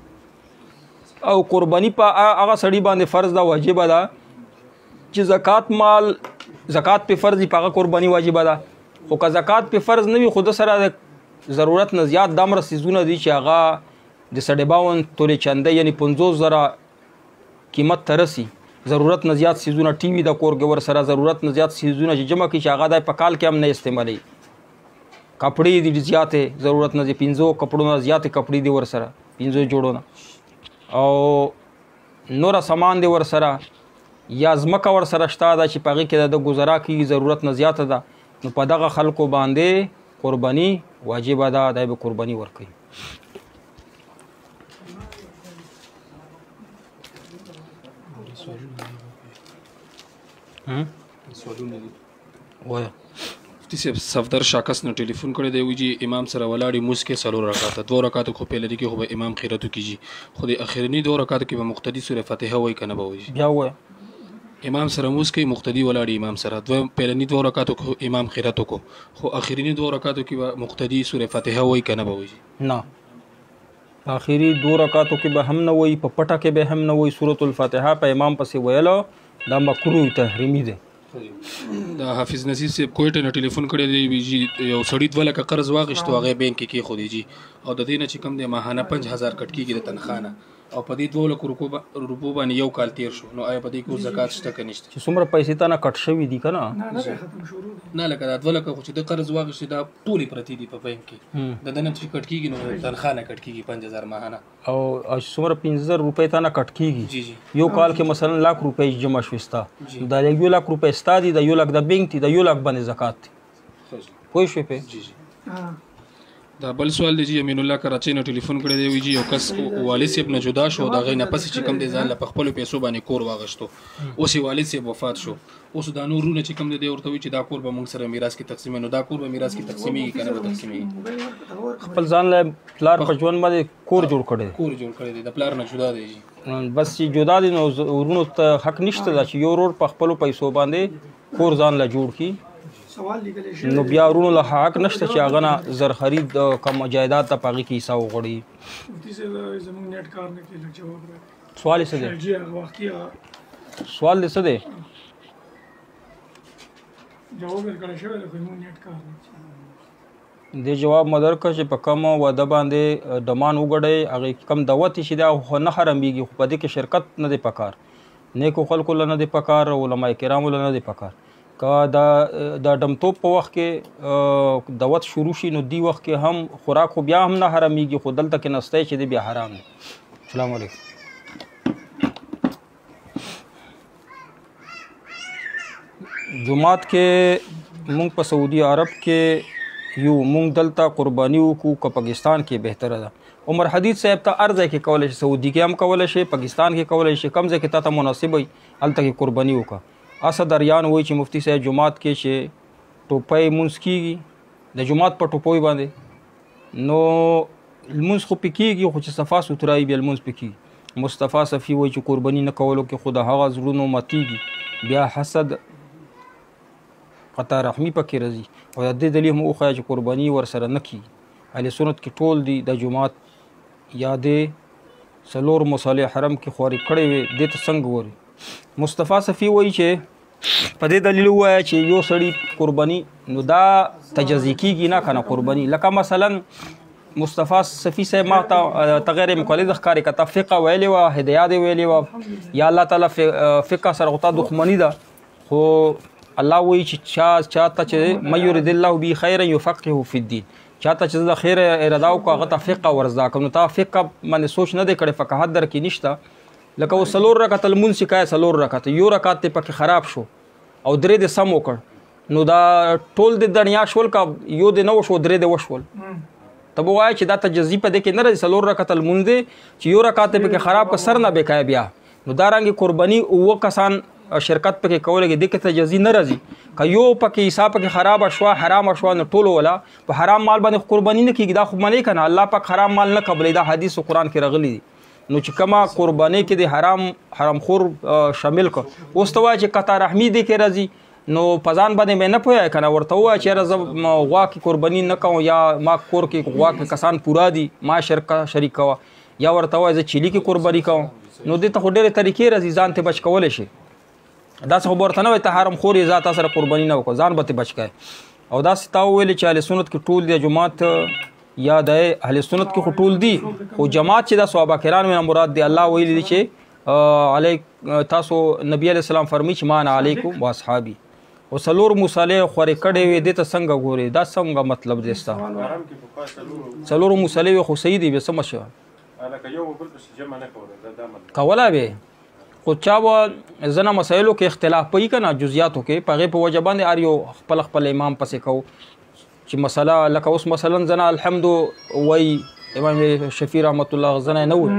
او قربانی په هغه سړي باندې فرض ده واجب ده چې زکات مال زکات په فرض په هغه قربانی واجب ده. خو که زکات په فرض نه وي خود سره د ضرورت نه زیات دمر سيزونه دي چې هغه د 52 تولې چنده یعنی 50,000 قیمت ترسي، ضرورت نه زیات سيزونه ټي وي د کور کې ور سره ضرورت نه زیات سيزونه چې جمع کی چې هغه د په کال کې هم نه استعمالي. کپڑے دي زیاتې ضرورت نه دي 15 کپړو نه زیاتې کپڑے دي ور سره 15 جوړونه او نور سامان دی ور سره یا ځمکه ور سره شته دا چې پغې کې د گزارا کی ضرورت نه زیاته ده نو په دغه خلکو باندې قربانی واجب ده، دای به قربانی ور کوي. وایا مفتی صاحب صفدر شاکس نه ټلیفون کړی دی وی امام سره ولاړی موس کې 4 رکعات 2 رکعات خو په لری کې خو امام خیرتو کیږي خو د اخرنی 2 رکعات کې به مقتدی سوره فاتحه وای کنه به وای بیا وای امام سره موس کې مقتدی ولاړی امام سره پهلنی 2 رکعات خو امام خیرتو کو خو اخرنی 2 رکعات کې به مقتدی سوره فاتحه وای کنه به وای نه اخیری 2 رکعاتو کې به هم نه وای په پټه کې به هم نه وای سورۃ الفاتحه په امام پسې ویلو دا مکروه تحریمی ده دا حافظ نصیب صاحب کوټه نه ټلیفون کړی دی ویجی یو سړی 2 لکه قرض واغشتو هغه بانک کې خو دی جی او د دې نه چې کم دی ماهانه 5000 کټ کېږي د تنخانه او په دې 2 لک روپو باندې یو کال تیر شو نو آیا په دې کې زکات شته که نشته چې څومره پیسې تا نه کټ شوي دي که نه نه لکه دا 2 لکه خو چې د قرض واغشتې دا ټولې پرتې دي په بانک کې د دنه چې کټ کېږي نو تنخانه کټ کېږي 5000 ماهانه او څومره 15000 روپۍ تا نه کټ کېږي جی جی یو کال کې مثلا لاک روپۍ جمع شوي ستا دا 1 لک روپۍ ستا دي د 1 لک د بانک دي د 1 لک باندې زکات دي پوه شوې پې جی جی دا بل سوال دی جی امین الله کراچۍ نه ټلیفون کړی دی وی جی یو کس والد صاحب نه جدا شو دا غي نه پس چې کم دی ځان له خپل پیسو باندې کور واغشتو اوس والد صاحب وفات شو اوس دا نورونه چې کم دی ورته وی چې دا کور به موږ سره میراث کې تقسیم نو دا کور به میراث کې تقسیمي کنه به تقسیمي خپل ځان له پلار په ژوند باندې کور جوړ کړی دی د پلار نه جدا دی جی بس چې جدا دي نو ورونو ته حق نشته چې یو ورور په خپل پیسو باندې کور ځان له جوړ کی نو بیا ورونو له حق نشته چې هغه نه زر خرید کم جایداد ته پاغي کې حصہ وغړي سوال څه دی سوال څه دی د جواب مدر که چې په کم واده باندې ډمان وګړی هغې کم دعوت شي دا خو نه حرامېږي خو په دې کې شرکت نه دی پکار نیکو خلکو له نه دی پکار علما کرامو له نه دی پکار که دا ډمتوب په وخت کې دعوت شروع شي نو دی وخت کې هم خوراک خو بیا هم نه حرامېږي خو دلته کې نستی چې دی بیا حرام دی السلام علیکم جمعات کې مونږ په سعودي عرب کې یو مونږ دلته قربانی وکړو که پاکستان کې بهتره ده عمر حدید صاحب ته هر ځای کې کولی شي سعودي کې هم کولی شي پاکستان کې کولی شي کم ځای کې تا ته مناسب وي هلته کې قرباني وکړه اسد اریان وایي چې مفتی صاحب جمعات کې چې ټوپۍ مونځ کېږي د جمعات په ټوپۍ باندې نو لمونځ خو پې کېږي خو چې صفا سوترایي بیا لمونځ پې کېږي مصطفی صفي وایي چې قرباني نه کولو کې خو د هغه زړونو ماتېږي بیا حسد قطع رحمي پکې راځي او د دې دلیل هم وښایه چې قرباني ورسره نه کېږي اهل سنت کې ټول دي د جمعات یا د څلور مصالح حرم کې خواري کړی وي دې ته څنګه ګوري مصطفی صفي وایي چې په دې دلیل ووایه چې یو سړي قرباني نو دا تجزي کېږي نه که نه قرباني لکه مثلا مصطفی صفي صاحب ما ته غیر مقلد ښکاري که ته فقه ویلې وه هدیه دې ویلې وه یا الله تعالی فقه سره خو تا دښمني ده خو الله وایي چې چاته چې من یرید الله به خیرا یفقهه فی الدین چاته چې د خیر اراده وکړو هغه ته فقه ورزده کړم نو تا فقه باندې سوچ نه دی کړی فقاهت در کې نشته لکه اوس 4 رکعت لمونځ چې کوې 4 رکعت یو رکعت دې پکې خراب شو او 3 دې سم وکړ نو دا ټول دې دنیا شول که یو دې نه وشو 3 دې وشول ته به وایې چې دا تجزي په دې کې نه راځي 4 رکعت لمونځ دی چې یو رکعت دې پکې خراب که سر نه بې کوې بیا نو دارنګې قرباني 9 کسان شرکت پکې کولای دي کې تجزي نه راځي که یو پکې حساب پکې خراب شوه حرام شوه نو ټولو ولا په حرام مال باندې قرباني نه کېږي دا خو منې که نه الله پاک حرام مال نه قبلوي دا حدیث و قرآن کې راغلي دي نو چې کومه قربانۍ کې د حرامخور شامل کړ اوس ته وایه چې قطع رحمي دې کې راځي نو په ځان باندې مې نه پوهیږي که نه ورته ووایه چې یاره زه غوا کې قرباني نه کوم یا ما کور کې غوا کې کسان پوره دي ما شریک کوه یا ورته وایه زه چیلي کې قرباني کوم نو دې ته خو ډېرې طریقې راځي ځان ته بچ کولی شي داسې خو به ورته نه وایي ته حرامخور یې ځه تا سره قرباني نه وکړه ځان به ترې بچ کوې او داسې تا وویلې چې اهل سنت کې ټول دی جماعت یا د اهل سنت کې خو ټول دي خو جماعت چې د صحابه کرامو نه مراد دی الله ویلي دی چې تاسو نبی علیه السلام فرمایي چې ما انا علیکم و اصحابي او 4 مصالح خورې کړې وي دې ته څنګه ګورې دا څنګه مطلب دی ستا 4 مصالح خو صحیح دي بیا څه مشه کولی به خو چا به ځنه مسایلو کې اختلاف پوي که نه جزیاتو کې په هغې په وجه باندې هر یو خپل امام پسې کوو چې مسله لکه اوس مثلا ځنه الحمد وایي امام شفیع رحمت الله ځنه نه وایي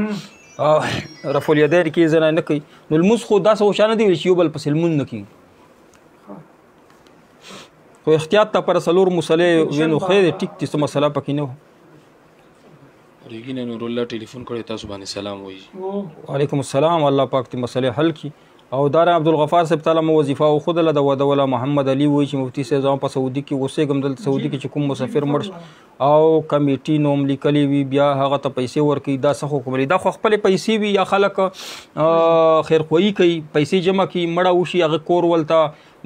رفع الیدین کې ځنه نه کوي نو لمونځ خو داسې خو شانه دی چې یو بل پسې لمونځ نه کېږي خو احتیاط ته پر 4 مصالح وینو خیر ټیک دي څه مسله پکې نه ریګینه نور الله ټلیفون کړی تاسو باندې سلام وایي وعلیکم السلام الله پاک دې مسلې حل کړي او دار عبدالغفار صاحب تعالی مو وظیفه او خود له د ودوله محمد علي وایي چې مفتی صاحب زما په سعودي کې اوسېږم دلته سعودي کې چې کوم مسافر مړ او کمیټي نوم لیکلی وي بیا هغه ته پیسې ورکوي دا څه حکم لري دا خو خپلې پیسې وي یا خلک خیرخواهي کوي پیسې جمع کړي مړه وشي هغه کور ولته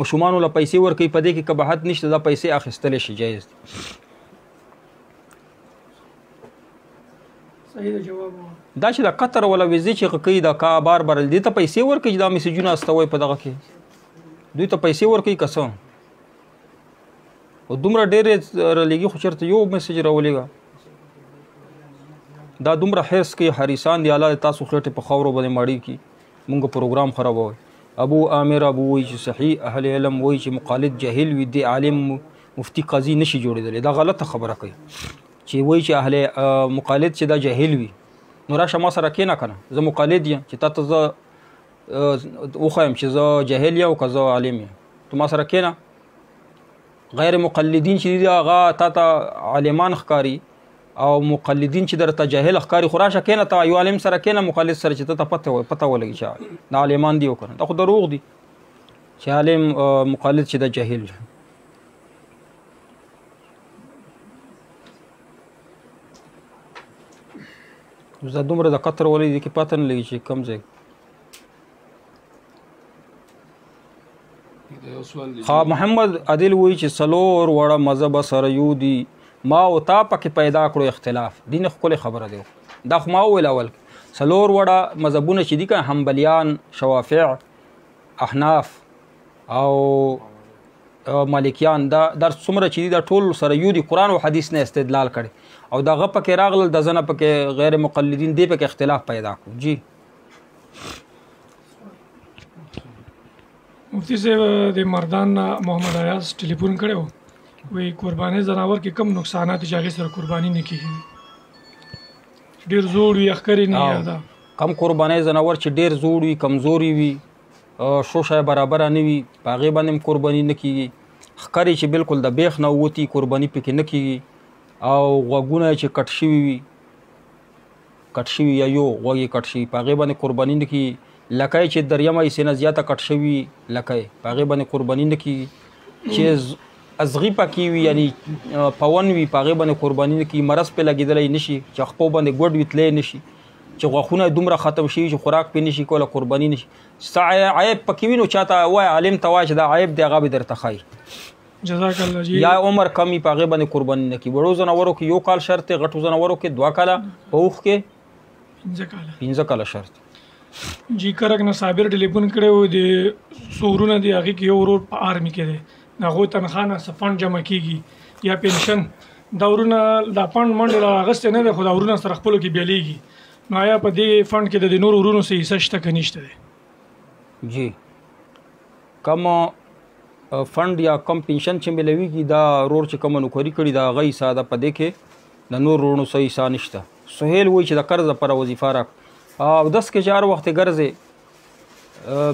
ماشومانو له پیسې ورکوي په دې کې قباحت نشته دا پیسې اخیستلی شي جایز دي صحیح جواب دا چې د قطر ولا ویزې چې کوي دا کا بار بار دې ته پیسې ورکوي دا میسجونه استوي په دغه کې دوی ته پیسې ورکوي که څه او دومره ډېرې رالېږي خو چېرته یو میسج راولېږه دا دومره حرص کوي حریصان دي الله تاسو خېټې په خاورو باندې ماړي کړي مونږ پروګرام خرابوي ابو عامر ابو وایي چې صحیح اهل علم وایي چې مقالد جاهل وي دی عالم مفتی قاضي نشي جوړېدلی دا غلطه خبره کوي چې وایي چې اهل مقالد چې دا جاهل وي نو راشه ما سره کښېنه که نه زه مقالد یم چې تا ته زه وښایم چې زه جاهل یم او که زه عالم یم تو ما سره کښېنه غیر مقلدین چې دي هغه تا ته عالمان ښکاري او مقلدین چې درته جاهل ښکاري خو راشه کښېنه ته یو عالم سره کښېنه مقلد سره چې ته ته پته ولګي چې دا عالمان دي او که نه دا خو دروغ دي چې عالم مقلد چې دا جاهل وي زه دومره د قطر ولې دي کې پته نه لګي چې کوم ځای محمد عادل وایي چې څلور وړه مذهبه سره یو دي ما او تا پکې پیدا کړو اختلاف دین ښکلې خبره دی دا خو ما وویل اول څلور وړه مذهبونه چې دي که حنبلیان شوافع احناف او مالکیان دا څومره چې دي دا ټول سره یو دي قرآن او حدیث نه استدلال کړي او دغه پکې راغلل د زنه پکې غیر مقلدین دی پکې اختلاف پیدا کړو جی مفتی صاحب د مردان محمد ایاز ټلیفون کړی و وایي قرباني ځناور کې کم نقصانات چې هغې سره قرباني نه کېږي ډېر زوړ وي ښکرې نه یاده کم قرباني ځناور چې ډېر زوړ وي کمزوري وي شوشه برابره نه وي په هغې باندې هم قرباني نه کېږي ښکرې چې بالکل د بیخ نه ووتي قرباني پکې نه کېږي او غوږونه چې کټ شوي وي یا یو غوږ یې کټ شوي په هغې باندې قرباني نه کېږي لکۍ چې دریمه حصې نه زیاته کټ شوي لکۍ په هغې باندې قرباني نه کېږي چې ازغي پکې وي یعنی پون وي په هغې باندې قرباني نه کېږي مرض پرې لګېدلی نه شي چې خپو باندې ګوډ وي تلی نه شي چې غاښونه دومره ختم شوي چې خوراک پرې نه شي کولی قرباني نه شي ستا عیب پکې وي نو چا ته وایه عالم ته وایه چې دا عیب دی هغه به درته ښایي جزاک الله جی یا عمر کمی په هغې باندې قرباني نه کړي وړو ځناورو کې 1 کال شرط دی غټو ځناورو کې 2 کاله په اوښ کې 15 کاله شرط جی کرک نه صابر ټلیفون کړی و د سورونه دی هغې کې یو ورور په آرمي کې دی د هغو تنخوا نه څه فنډ جمع کېږي یا پنشن دا ورونه دا فنډ منډې را اخیستی نه دی خو دا ورونه سره خپلو کې بیلیږي نو آیا په دې فنډ کې د نورو ورونو څه حصه شته که نشته دی جی کم فنډ یا کم پنشن چې ملویږي دا رور چې کومه نوکري کړي د هغه حصه ده په دې کې د نور ورونو څه حصه نشته سهیل وایي چې د قرض لپاره وظیفه راک اودس کې چې هر وخت ګرځې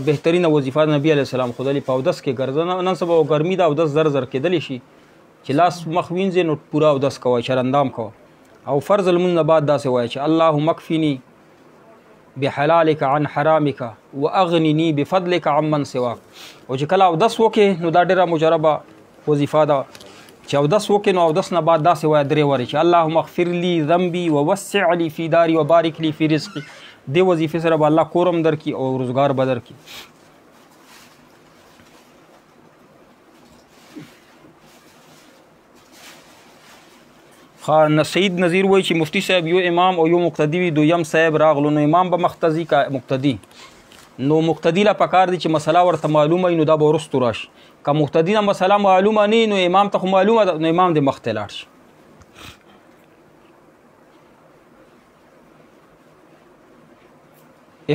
بهترینه وظیفه د نبي علیه السلام ښودلې په اودس کې ګرځه نن سبا ګرمي ده اودس زر زر کېدلی شي چې لاس مخ وینځې نو پوره اودس کوه چرندام کوه او فرض لمونځ نه بعد داسې وایه چې اللهم اکفني بحلالک عن حرامک واغنني بفضلک عمن سواک او چې کله اودس وکې نو دا ډېره مجربه وظیفه ده چې اودس وکې نو اودس نه بعد داسې وایه 3 وارې چې اللهم اغفر لي ذنبي ووسع لي في داري وبارك لي في رزقي دې وظیفې سره به الله کورم درکړي او روزګار به درکړي سید نظیر وایي چې مفتی صاحب یو امام او یو مقتدي وي دویم صاحب راغلو نو امام به مقتدي کا مقتدي نو مقتدي لا پکار دي چې مسله ورته معلومه وي نو دا به وروستو راشي که مقتدي نه مسله معلومه نه نو امام ته خو معلومه ده نو امام دې مخته لاړ شي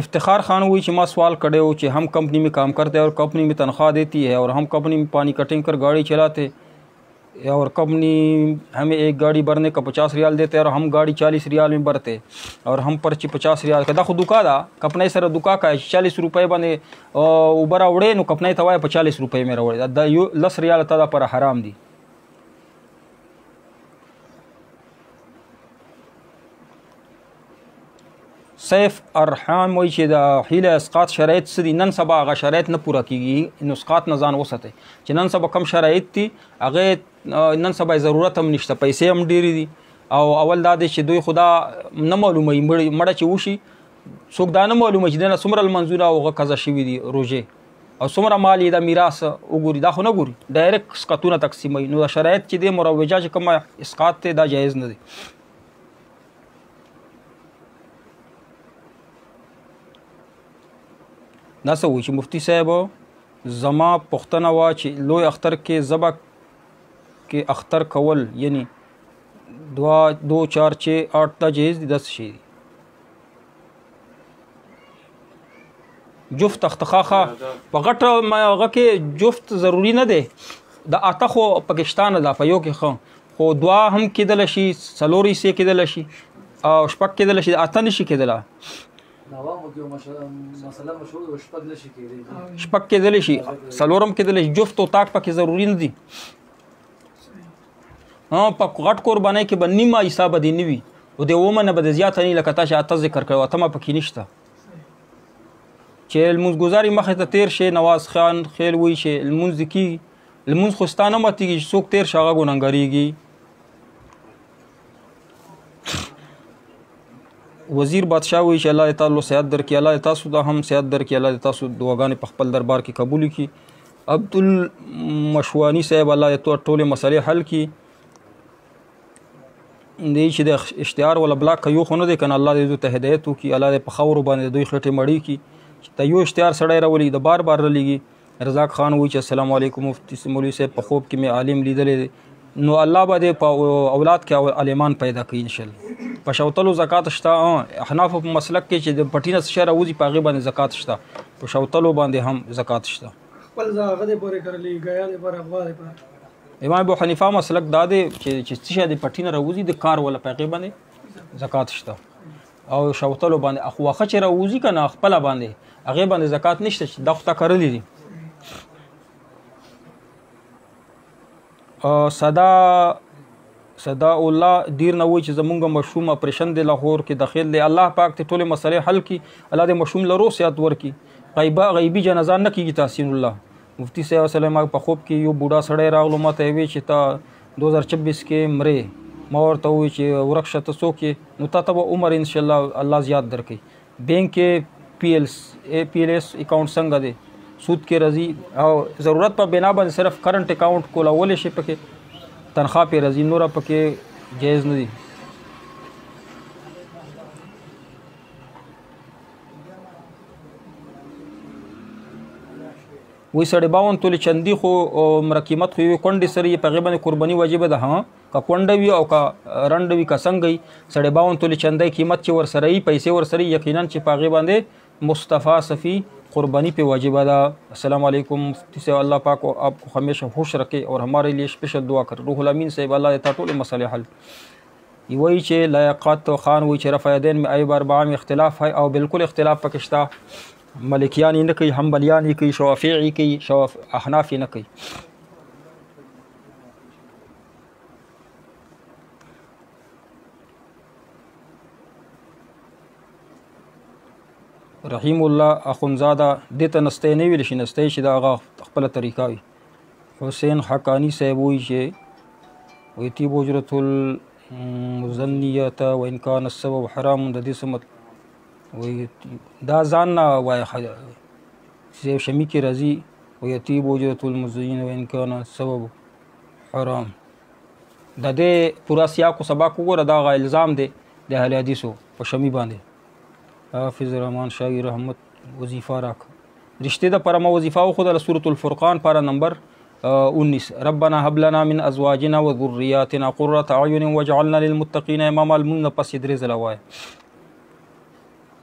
افتخار خان हुई कि मैं सवाल करे हो कि हम कंपनी में काम करते हैं और कंपनी में तनख्वाह देती है और हम कंपनी में पानी कटिंग कर गाड़ी चलाते और कंपनी हमें एक गाड़ी भरने का 50 रियाल देते हैं और हम गाड़ी 40 रियाल में भरते और हम पर्ची 50 रियाल का खुद दुका दा कपने सर दुका का 40 रुपये बने उबरा उड़े नो कपने तवा 40 रुपये में उड़े 10 रियाल तदा पर हराम दी سیف ارحام وایي چې د حیله اسقاط شرایط څه دي. نن سبا هغه شرایط نه پوره کیږي، نو اسقاط نه ځان وساتئ چې نن سبا کم شرایط دي هغه نن سبا ضرورت هم نشته، پیسې هم ډېرې دي. او اول دا دی چې دوی خدا نه معلوموي مړه چې وشي څوک دا نه معلومه چې دنه څومره لمنځونه او هغه قضا شوي دي روژې او څومره مال یې د میراث وګوري، دا خو نه ګوري، ډایرکټ اسقاطونه تقسیموي. نو دا شرایط چې دی مروجه چې کومه اسقاط دی دا جایز نه دی. دا څه وایي چې مفتی صاحب زما پوښتنه وه چې لوی اختر کې ذبح کې اختر کول یعنی 2 4 6 8 دا جایز دي؟ دا څه شی دي؟ جفت اختخاخه په غټه هغه کې جفت ضروری نه دی، د اته خو پاکستان دا په یو کې خو 2 هم کېدلی شي، 4 یې کېدلی شي او 6 کېدلی شي، 8 نشي کېدلی. شپږ کېدلی شي، 4 هم کېدلی شي، جفت او طاق پکې ضروری نه دي. په غټ قربانی کې به نیمه حساب دی نه وي او د اومه نه به د زیاته نه لکه تاسو اته ذکر کړو اتمه پکې نشته. چې لمونځ ګزاري مخې ته تیر شي نواز خان خیل وایي چې لمونځ کېږي، لمونځ خو ستا نه ماتېږي چې څوک تیر شي هغه ګنهګارېږي. وزیر بادشاه وایي چې الله تعالی صحت درکړي، الله تاسو ته هم صحت درکړي، الله تاسو دعاګانې په خپل دربار کې قبول کړي. عبدالمشوانی صاحب الله ټولې مسلې حل کړي. دی چې د اشتهار ولا بلاک که یو خو نه دی که نه الله دې دوی ته هدایت وکړي، الله دې په خاورو باندې دوی خټې مړې کړي چې ته یو اشتهار سړی راولي د بار بار رلیږي. رزاق خان وایي چې السلام علیکم مفتی مولوي صاحب په خوب کې مې عالم لیدلی دی، نو الله به دې په اولاد کې عالمان پیدا کوي انشاءالله. په شوتلو زکات شته، احنافو په مسلک کې چې د پټي نه څه راوځي په هغې باندې زکات شته، په شوتلو باندې هم زکات شته. خپل هغه دې پورې کړلي ګیا دې پر غوا دې پر امام ابو حنیفه مسلک دا دی چې څه شی د پټي نه راوځي د کار ولا په هغې باندې زکات شته او شوتلو باندې خو واښه چې راوځي که نه خپله باندې هغې باندې زکات نشته چې دا خو تا کرلي دي. صدا الله دیر نه وایي چې زمونږ مشروم اپریشن دی لاهور کې داخل دی، الله پاک ته ټولې مسلې حل کړي، الله دې مشروم لرو صحت ورکړي. غیبي جنازه نه کېږي تحسین الله. مفتی صاحب وسلم په خوب کې یو بوډا سړی راغلو ما ته وی چې تا 2026 کې مرې، ما ورته وویل چې ورک شه ته څوک یې، نو تا ته به عمر انشاءالله الله زیات درکوي. بینک کې پی ایل ایس اکاؤنټ څنګه دی، سود کې راځي او ضرورت په بنا باندې صرف کرنٹ اکاؤنٹ کولولی شي، پکې تنخواه پې راځي، نوره پکې جایز نه دي. وی 52 تولې چندي خو مرکمت خو یوې کونډې سره یې په هغې باندې قرباني واجبه ده. که کونډه وي او که رنډه وي که څنګه وي 52 تولې چندی قیمت چې ورسره وي پیسې ورسره یقینا چې په هغې باندې مصطفی صفی قربانی پہ واجبہ دا. السلام علیکم مفتی صاحب، اللہ پاک آپ کو ہمیشہ خوش رکھے اور ہمارے لیے اسپیشل دعا کر. روح الامین صاحب اللہ تعالی ټول مسئلے حل. وہی چې لایقات خان وہی چې رفع یدین میں ایب اربعہ میں اختلاف ہے او بالکل اختلاف پکشتا، ملکیانی نه کوي، حنبلیانی کوي، شوافیعی کوي، احنافی نه کوي. رحیم الله اخونزاده دې ته نستی نه ویل شي، نستی چې د هغه خپله طریقه وي. حسین حقانی صاحب وایي چې وایي طیب اجرة المزنیة وان کان السبب حرام. د دې څه وایي دا ځان نه وایي چې شمی کې راځي وایي طیب اجرة المزنیة وان کان السبب حرام. د دې پورا سیاق و سباق وګوره، دا هغه الزام دی د اهل حدیثو په شمی باندې. حافظ رحمان شاہی رحمت وظیفہ راک رشتے دا پرما وظیفہ خود سورة الفرقان پارا نمبر 19. ربنا هب لنا من ازواجنا وذرياتنا قرة اعین واجعلنا للمتقین اماما. المن پس درې ځله وایي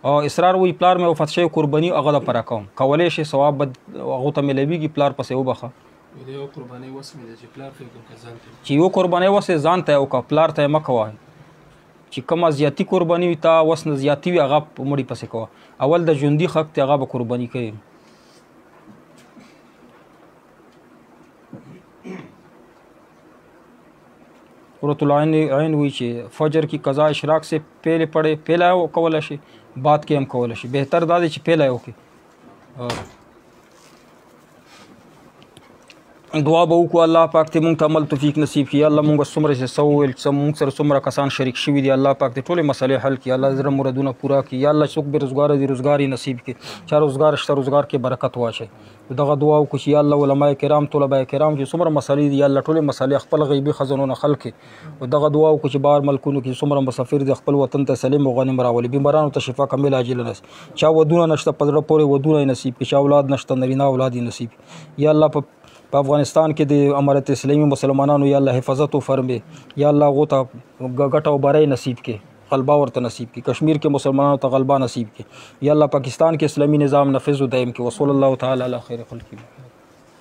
او اصرار وی پلار مې وفات شوی قرباني هغه د پره کوم کولی شي ثواب به هغو ته میلاویږي، پلار پسې وبخه. چې یو قربانۍ وسې ځان ته وکړه، پلار ته یې مه کوه. چې کومه زیاتی قرباني وي تا وس نه زیاتی وي هغه په مړي پسې کوه. اول د ژوندي حق دی هغه به قرباني کوي. قرۃ العین وی چې فجر کی قضا اشراق سے پہلے کولی شي، بعد کې هم کولی شي. بهتر دا دی چې پہلے وکړي. دعا به وکړو الله پاک دې مونږ ته عمل توفیق نصیب کړي. الله مونږ څومره چې څه وویل مونږ سره څومره کسان شریک شوي دي الله پاک دې ټولې مسلې حل کړي. الله زړه مرادونه پوره کړي. یا الله څوک بې روزګاره دي روزګار یې نصیب کړي. چا روزګار شته روزګار کې برکت واچوي. دغه دعا وکړو چې یا الله علما کرام طلبه کرام چې څومره مسلې دي یا الله ټولې مسلې خپل غیبي خزانونه حل کړي. او دغه دعا وکړو چې بهر ملکونو کې څومره مسافر دي خپل وطن ته سلیم او غنیم راولي. بیمارانو ته شفا کامل عاجل نصیب. چا ودونه نشته په زړه پورې ودونه یې نصیب کړي. چا اولاد نشته نرینه اولاد یې نصیب کړي. یا الله په افغانستان کې د امارت اسلامي مسلمانانو یا الله حفاظت وفرمي. یا الله هغو ته ګټه او بری نصیب کړي، غلبه ورته نصیب کړي. کشمیر کې مسلمانانو ته غلبه نصیب کړي. یا الله پاکستان کې اسلامي نظام نافذ و دائم کړي. وصلی الله تعالی علی خیر خلقه.